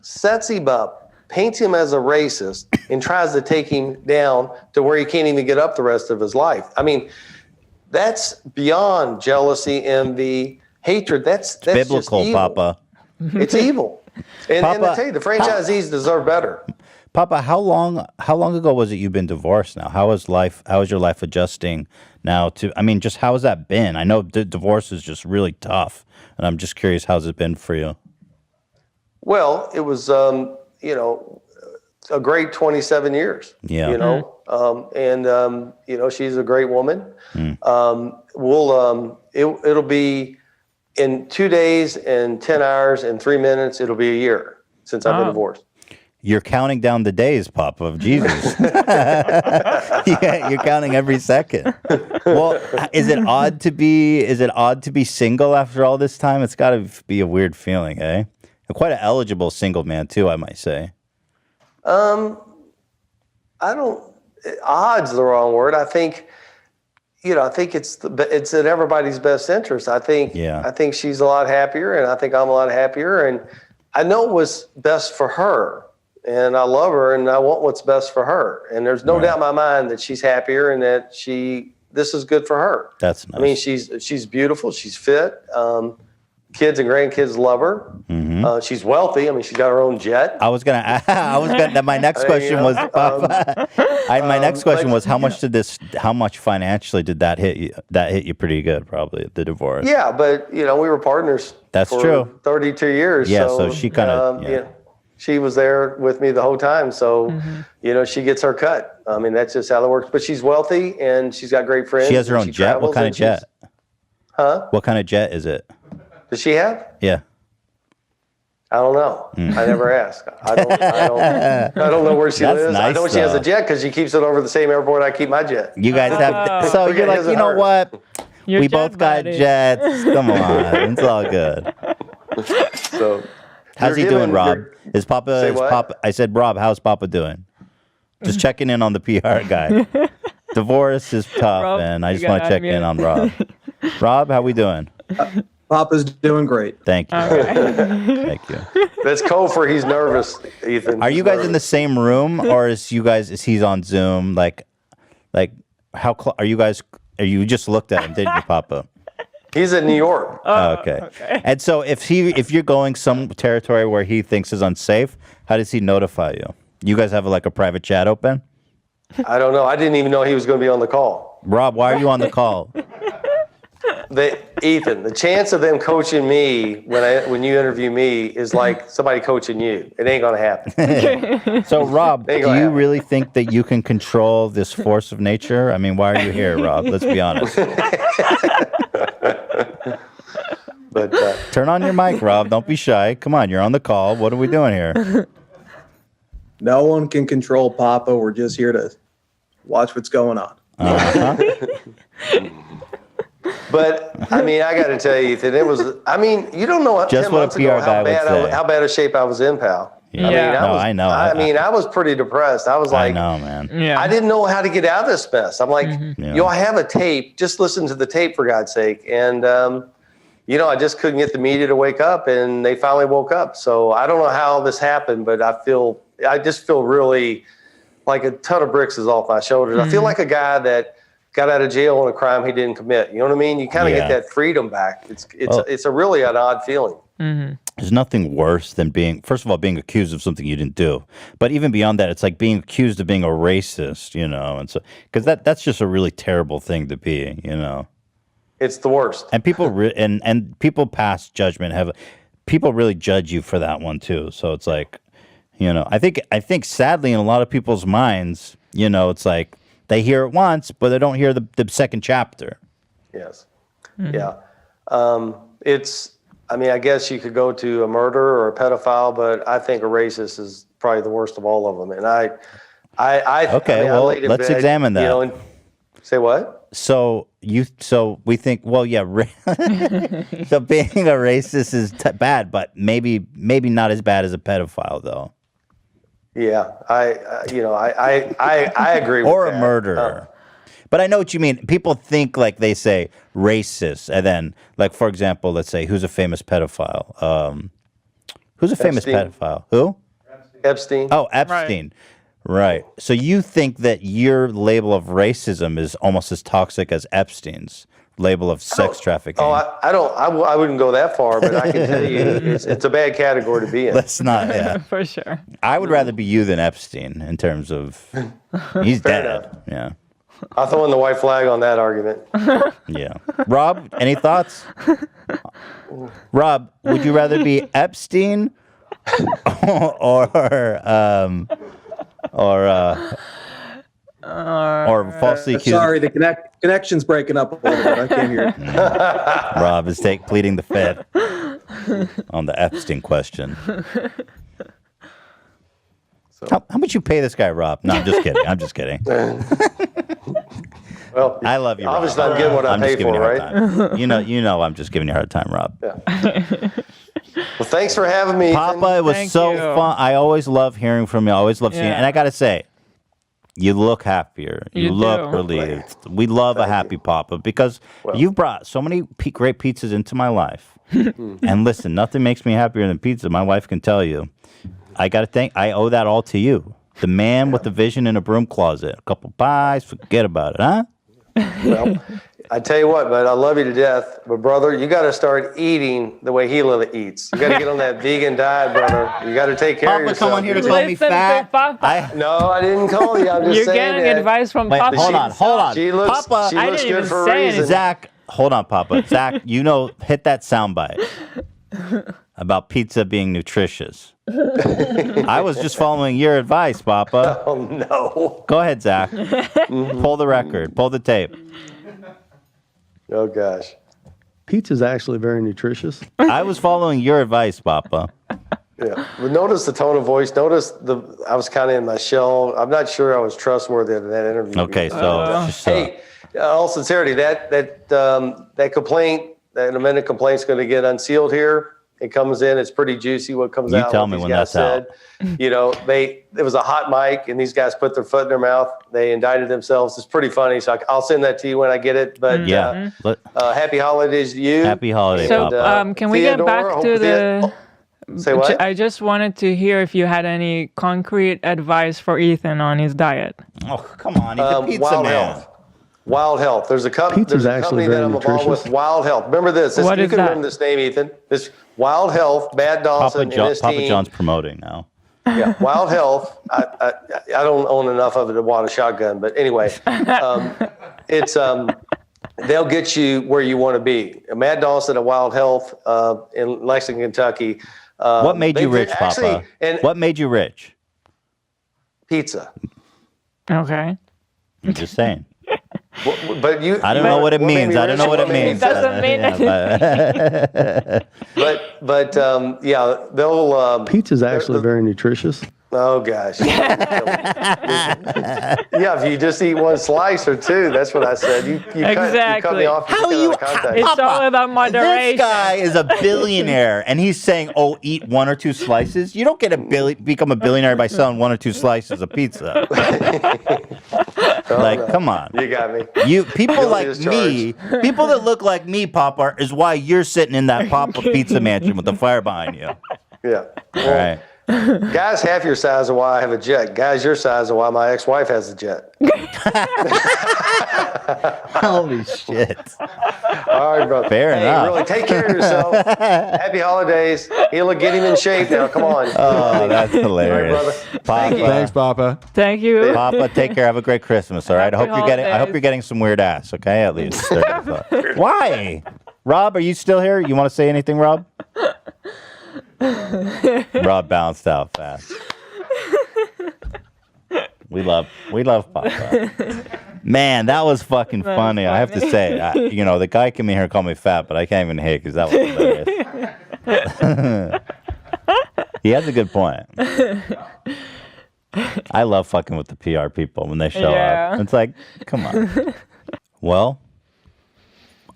sets him up, paints him as a racist, and tries to take him down to where he can't even get up the rest of his life. I mean, that's beyond jealousy, envy, hatred. That's biblical, just evil. Papa. It's evil. And I tell you, the franchisees deserve better. Papa, how long ago was it you've been divorced now? How is your life adjusting now to, just how has that been? I know divorce is just really tough, and I'm just curious, how's it been for you? Well, it was, a great 27 years. Yeah. She's a great woman. It'll be in 2 days and 10 hours and 3 minutes. It'll be a year since I've been divorced. You're counting down the days, Papa, of Jesus. Yeah, you're counting every second. Well, is it odd to be single after all this time? It's got to be a weird feeling, eh? Quite an eligible single man too, I might say. Odd's the wrong word. I think it's in everybody's best interest. I think she's a lot happier, and I think I'm a lot happier, and I know what's best for her, and I love her, and I want what's best for her. And there's no doubt in my mind that she's happier and that this is good for her. That's nice. I mean, she's beautiful. She's fit. Kids and grandkids love her. Mm-hmm. She's wealthy. I mean, she's got her own jet. My next question was, my next question was, how much financially did that hit you? That hit you pretty good, probably, the divorce. Yeah, but we were partners. That's for true. 32 years. Yeah, so she kind of, she was there with me the whole time. So, she gets her cut. I mean, that's just how it works. But she's wealthy and she's got great friends. She has her own jet. What kind of jet? Huh? What kind of jet is it? Does she have? Yeah. I don't know. I never asked. I don't know where she lives. Nice, I know she has a jet because she keeps it over the same airport I keep my jet. You guys have. So you're like, you know what? We both got jets. Come on, it's all good. So, how's he doing, Rob? Is Papa? I said, Rob, how's Papa doing? Just checking in on the PR guy. Divorce is tough, Rob, and I you just want to gotta check in unmute. on Rob. Rob, how we doing? Papa's doing great. Thank you. Okay. Thank you. That's code for he's nervous, Ethan. Are you guys in the same room, or is he on Zoom? Like how are you guys? You just looked at him, didn't you, Papa? He's in New York. Okay. And so if you're going some territory where he thinks is unsafe, how does he notify you? You guys have like a private chat open? I don't know. I didn't even know he was going to be on the call. Rob, why are you on the call? Ethan, the chance of them coaching me when you interview me is like somebody coaching you. It ain't going to happen. So, Rob, do you really think that you can control this force of nature? I mean, why are you here, Rob? Let's be honest. But turn on your mic, Rob. Don't be shy. Come on, you're on the call. What are we doing here? No one can control Papa. We're just here to watch what's going on. But I mean, I got to tell you, Ethan, it was. I mean, you don't know Just 10 what a months ago PR guy would say. how bad a shape I was in, pal. Yeah. I know. I mean, I was pretty depressed. I was like, I know, man. Yeah. I didn't know how to get out of this mess. I'm like, I have a tape. Just listen to the tape for God's sake. And I just couldn't get the media to wake up, and they finally woke up. So I don't know how this happened, but I just feel really like a ton of bricks is off my shoulders. I feel like a guy that got out of jail on a crime he didn't commit. You know what I mean? You kind of get that freedom back. It's a really an odd feeling. Mm-hmm. There's nothing worse than first of all, being accused of something you didn't do. But even beyond that, it's like being accused of being a racist, and so because that's just a really terrible thing to be, It's the worst. And people and people pass judgment people really judge you for that one too. So it's like, I think sadly in a lot of people's minds, it's like they hear it once, but they don't hear the second chapter. Yes. Mm-hmm. Yeah. I guess you could go to a murderer or a pedophile, but I think a racist is probably the worst of all of them. And let's examine that. Say what? So we think, well, yeah. So being a racist is bad, but maybe not as bad as a pedophile, though. Yeah, I agree with that. Or a murderer. But I know what you mean. People think like they say racist, and then, like, for example, let's say, who's a famous pedophile? Who's a famous pedophile? Who? Epstein. Oh, Epstein. Right. So you think that your label of racism is almost as toxic as Epstein's label of sex trafficking? Oh, I wouldn't go that far, but I can tell you it's a bad category to be in. Let's not, yeah. For sure. I would rather be you than Epstein in terms of he's Fair dead. enough. Yeah. I'll throw in the white flag on that argument. Yeah. Rob, any thoughts? Rob, would you rather be Epstein or falsely accused? Sorry, the connection's breaking up a little bit. I can't hear you. Rob is pleading the fifth on the Epstein question. So. How much you pay this guy, Rob? No, I'm just kidding. Well, I love you, Rob. Obviously, I'm getting what I pay for, right? You know, I'm just giving you a hard time, Rob. Yeah. Well, thanks for having me. Papa, it was so fun. I always love hearing from you. I always love seeing you. And I got to say, you look happier. You look relieved. We love a happy Papa because you've brought so many great pizzas into my life. And listen, nothing makes me happier than pizza. My wife can tell you. I owe that all to you. The man with the vision in a broom closet. A couple pies, forget about it, huh? Well, I tell you what, but I love you to death. But brother, you got to start eating the way Hila eats. You got to get on that vegan diet, brother. You got to take care of yourself. Papa, come on here to call me fat. No, I didn't call you. I'm just You're saying getting advice from Papa. Hold on. She looks, Papa, she looks good for a reason. Zach, hold on, Papa. Zach, hit that soundbite about pizza being nutritious. I was just following your advice, Papa. Oh, no. Go ahead, Zach. Pull the record. Pull the tape. Oh, gosh. Pizza's actually very nutritious. I was following your advice, Papa. Yeah. But notice the tone of voice. Notice I was kind of in my shell. I'm not sure I was trustworthy in that interview. Okay, so... hey, all sincerity, that complaint, that amended complaint is going to get unsealed here. It comes in. It's pretty juicy. What comes out? You tell me when that's out. You know, it was a hot mic, and these guys put their foot in their mouth. They indicted themselves. It's pretty funny. So I'll send that to you when I get it. But happy holidays to you. Happy holidays. So can we get back to the? Say what? I just wanted to hear if you had any concrete advice for Ethan on his diet. Oh, come on. He's a pizza Wild man. Health. Wild Health. There's a company Pizza's actually that very I'm involved nutritious. with. Wild Health. Remember this. What you is can that? remember this name, Ethan. This Wild Health. Matt Dawson and his Papa team. John's promoting now. Yeah, Wild Health. I don't own enough of it to want a shotgun, but anyway, it's they'll get you where you want to be. Matt Dawson at Wild Health in Lexington, Kentucky. What made you rich, Papa? What made you rich? Pizza. Okay. I'm just saying. But you. I don't know what it means. I don't know what it means. It doesn't mean anything. But yeah, they'll. Pizza's actually very nutritious. Oh gosh. Yeah, if you just eat one slice or two, that's what I said. You cut me off. How you? It's all about moderation. This guy is a billionaire, and he's saying, "Oh, eat one or two slices." You don't get become a billionaire by selling one or two slices of pizza. Come on. You got me. People like me, people that look like me, Papa, is why you're sitting in that Papa Pizza mansion with the fire behind you. Yeah. All right. Guys half your size of why I have a jet. Guys your size of why my ex-wife has a jet. Holy shit. All right, brother. Fair enough. Really, take care of yourself. Happy holidays. Hila, get him in shape now. Come on. Oh, that's hilarious. All right, brother. Papa. Thanks, Papa. Thank you. Papa, take care. Have a great Christmas. All right. I hope you're getting some weird ass. Okay, at least. Why? Rob, are you still here? You want to say anything, Rob? Rob bounced out fast. We love Papa. Man, that was fucking funny. I have to say, the guy came in here and called me fat, but I can't even hate because that was hilarious. He has a good point. I love fucking with the PR people when they show up. It's like, come on. Well,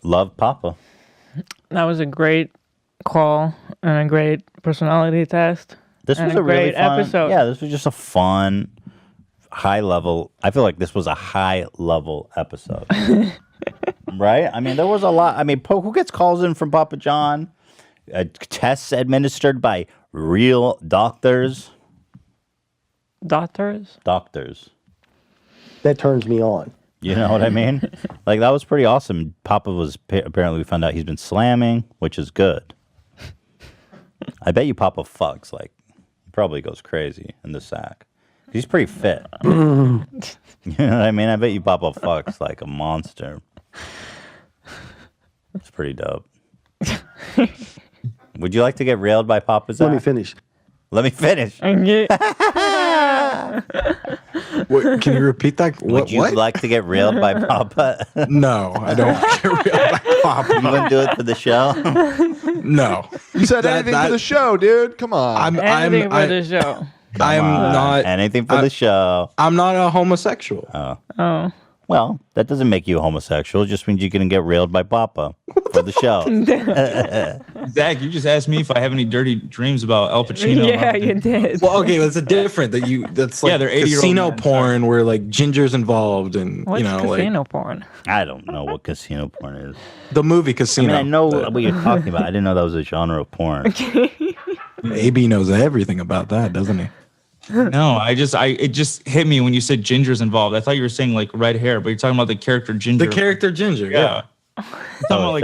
love Papa. That was a great call and a great personality test. This was a great really fun episode. Yeah, this was just a fun, high level. I feel like this was a high level episode. Right? I mean, there was a lot. I mean, who gets calls in from Papa John? Tests administered by real doctors. Doctors? Doctors. That turns me on. You know what I mean? Like, that was pretty awesome. Papa was, apparently we found out he's been slamming, which is good. I bet you Papa fucks, like, he probably goes crazy in the sack. He's pretty fit. You know what I mean? I bet you Papa fucks like a monster. It's pretty dope. Would you like to get railed by Papa Zach? Let me finish. Let me finish. What, can you repeat that? Would you like to get railed by Papa? No, I don't want to get railed by Papa. You wouldn't do it for the show? No. You said anything for the show, dude. Come on. Anything for the show. I'm not anything for the show. I'm not a homosexual. Oh. Well, that doesn't make you homosexual. It just means you can get railed by Papa for the show. Zach, you just asked me if I have any dirty dreams about Al Pacino. Yeah, you did. Well, okay, that's a different that's like they're 80-year-old casino men, porn where like Ginger's involved and What's casino like porn? I don't know what casino porn is. the movie Casino. I mean, I know what you're talking about. I didn't know that was a genre of porn. AB knows everything about that, doesn't he? No, it just hit me when you said Ginger's involved. I thought you were saying like red hair, but you're talking about the character Ginger. The character Ginger, yeah. So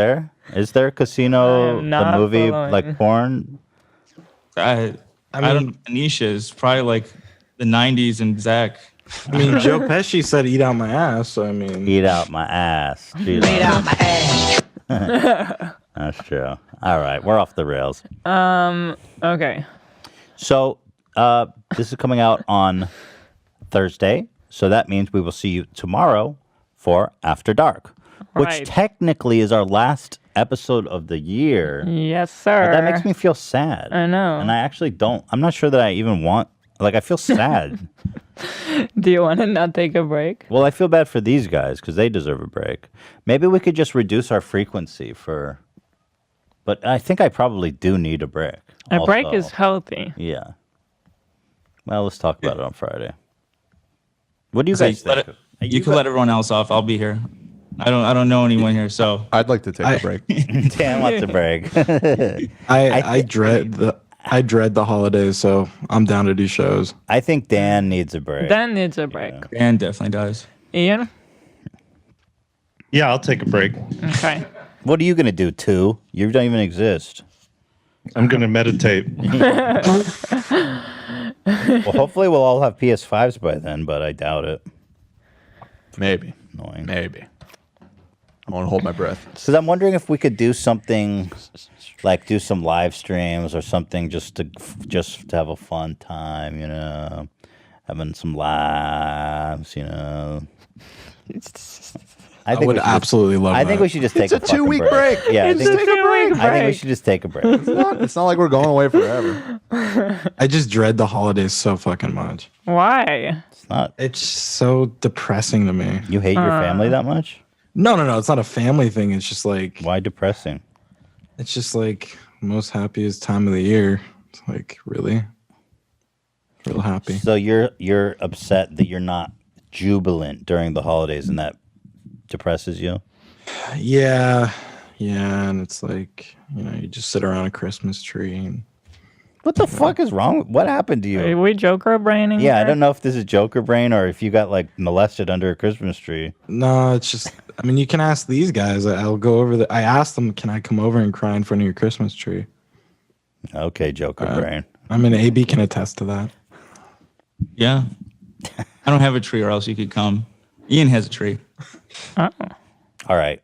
is there casino the movie following. like porn? I don't know. Anisha is probably like the 90s and Zach. I mean, Joe Pesci said "eat out my ass." So I mean, Eat out my ass. Eat out my ass. That's true. All right, we're off the rails. Okay. So this is coming out on Thursday, so that means we will see you tomorrow for After Dark, which Right. technically is our last episode of the year. Yes, sir. But that makes me feel sad. I know. And I actually don't. I'm not sure that I even want. Like, I feel sad. Do you want to not take a break? Well, I feel bad for these guys because they deserve a break. Maybe we could just reduce our frequency for But I think I probably do need a break. A break is healthy. Yeah. Well, let's talk about it on Friday. What do you guys think? You can let everyone else off. I'll be here. I don't know anyone here, so I'd like to take a break. Dan wants a break. I dread the holidays, so I'm down to do shows. I think Dan needs a break. Dan needs a break. Yeah. Dan definitely does. Ian? Yeah, I'll take a break. Okay. What are you gonna do? 2? You don't even exist. I'm gonna meditate. Well, hopefully we'll all have PS5s by then, but I doubt it. Maybe. Annoying. Maybe. I want to hold my breath. Because I'm wondering if we could do something, like do some live streams or something, just to have a fun time, having some laughs, I would absolutely love that. I think we should just take a 2-week break. Yeah, It's a 2-week break. I think we should just take a break. It's not like we're going away forever. I just dread the holidays so fucking much. Why? It's so depressing to me. You hate your family that much? No. It's not a family thing. It's just like, why depressing? It's just like most happiest time of the year. It's like, really? Real happy. So you're upset that you're not jubilant during the holidays, and that depresses you? Yeah, and it's like, you just sit around a Christmas tree and what the fuck is wrong? What happened to you? Are we Joker braining? Yeah, I here? don't know if this is Joker brain or if you got like molested under a Christmas tree. No, it's just, I mean, you can ask these guys. I'll go over I asked them, can I come over and cry in front of your Christmas tree? Okay, Joker brain. I mean, AB can attest to that. Yeah. I don't have a tree, or else you could come. Ian has a tree. Oh. All right.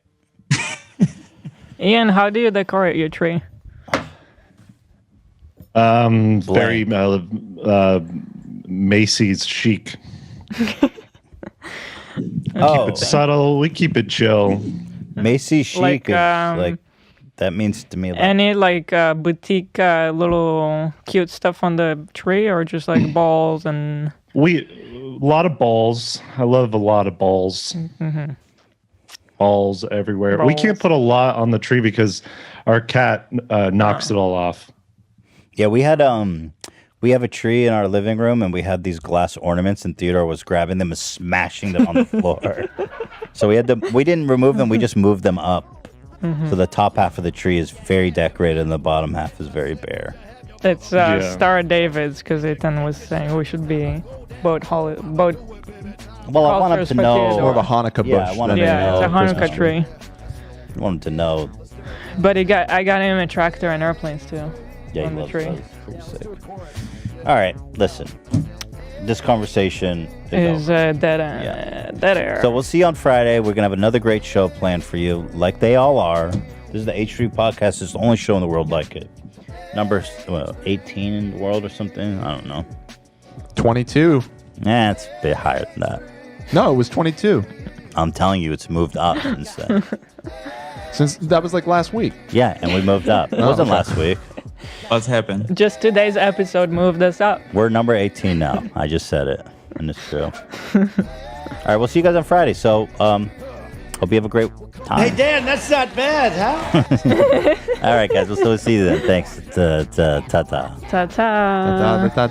Ian, how do you decorate your tree? Very Macy's chic. Oh, keep it subtle. We keep it chill. Macy's chic Like, is like, that means to me like, Any boutique little cute stuff on the tree, or just like balls and a lot of balls. I love a lot of balls. Mm-hmm. Balls everywhere. We can't put a lot on the tree because our cat knocks it all off. Yeah, we have a tree in our living room, and we had these glass ornaments, and Theodore was grabbing them and smashing them on the floor. So we didn't remove them, we just moved them up. Mm-hmm. So the top half of the tree is very decorated, and the bottom half is very bare. it's Star David's, because Ethan was saying we should be boat. Well, I want him to know. More of a Hanukkah bush. Yeah, I want him to know. It's a Hanukkah tree. I want him to know. But I got him a tractor and airplanes too. Yeah, on he the loves tree. those. Pretty sick. All right, listen. This conversation Is over. dead air. So we'll see you on Friday. We're gonna have another great show planned for you, like they all are. This is the H3 podcast. It's the only show in the world like it. Number 18 in the world or something. I don't know. 22. Nah, it's a bit higher than that. No, it was 22. I'm telling you, it's moved up since then. Since that was like last week. Yeah, and we moved up. It wasn't last week. What's happened? Just today's episode moved us up. We're number 18 now. I just said it, and it's true. All right, we'll see you guys on Friday. So, hope you have a great time. Hey, Dan, that's not bad, huh? All right, guys. We'll see you then. Thanks. Ta-ta. Ta-ta. Ta-ta-ta-ta-ti.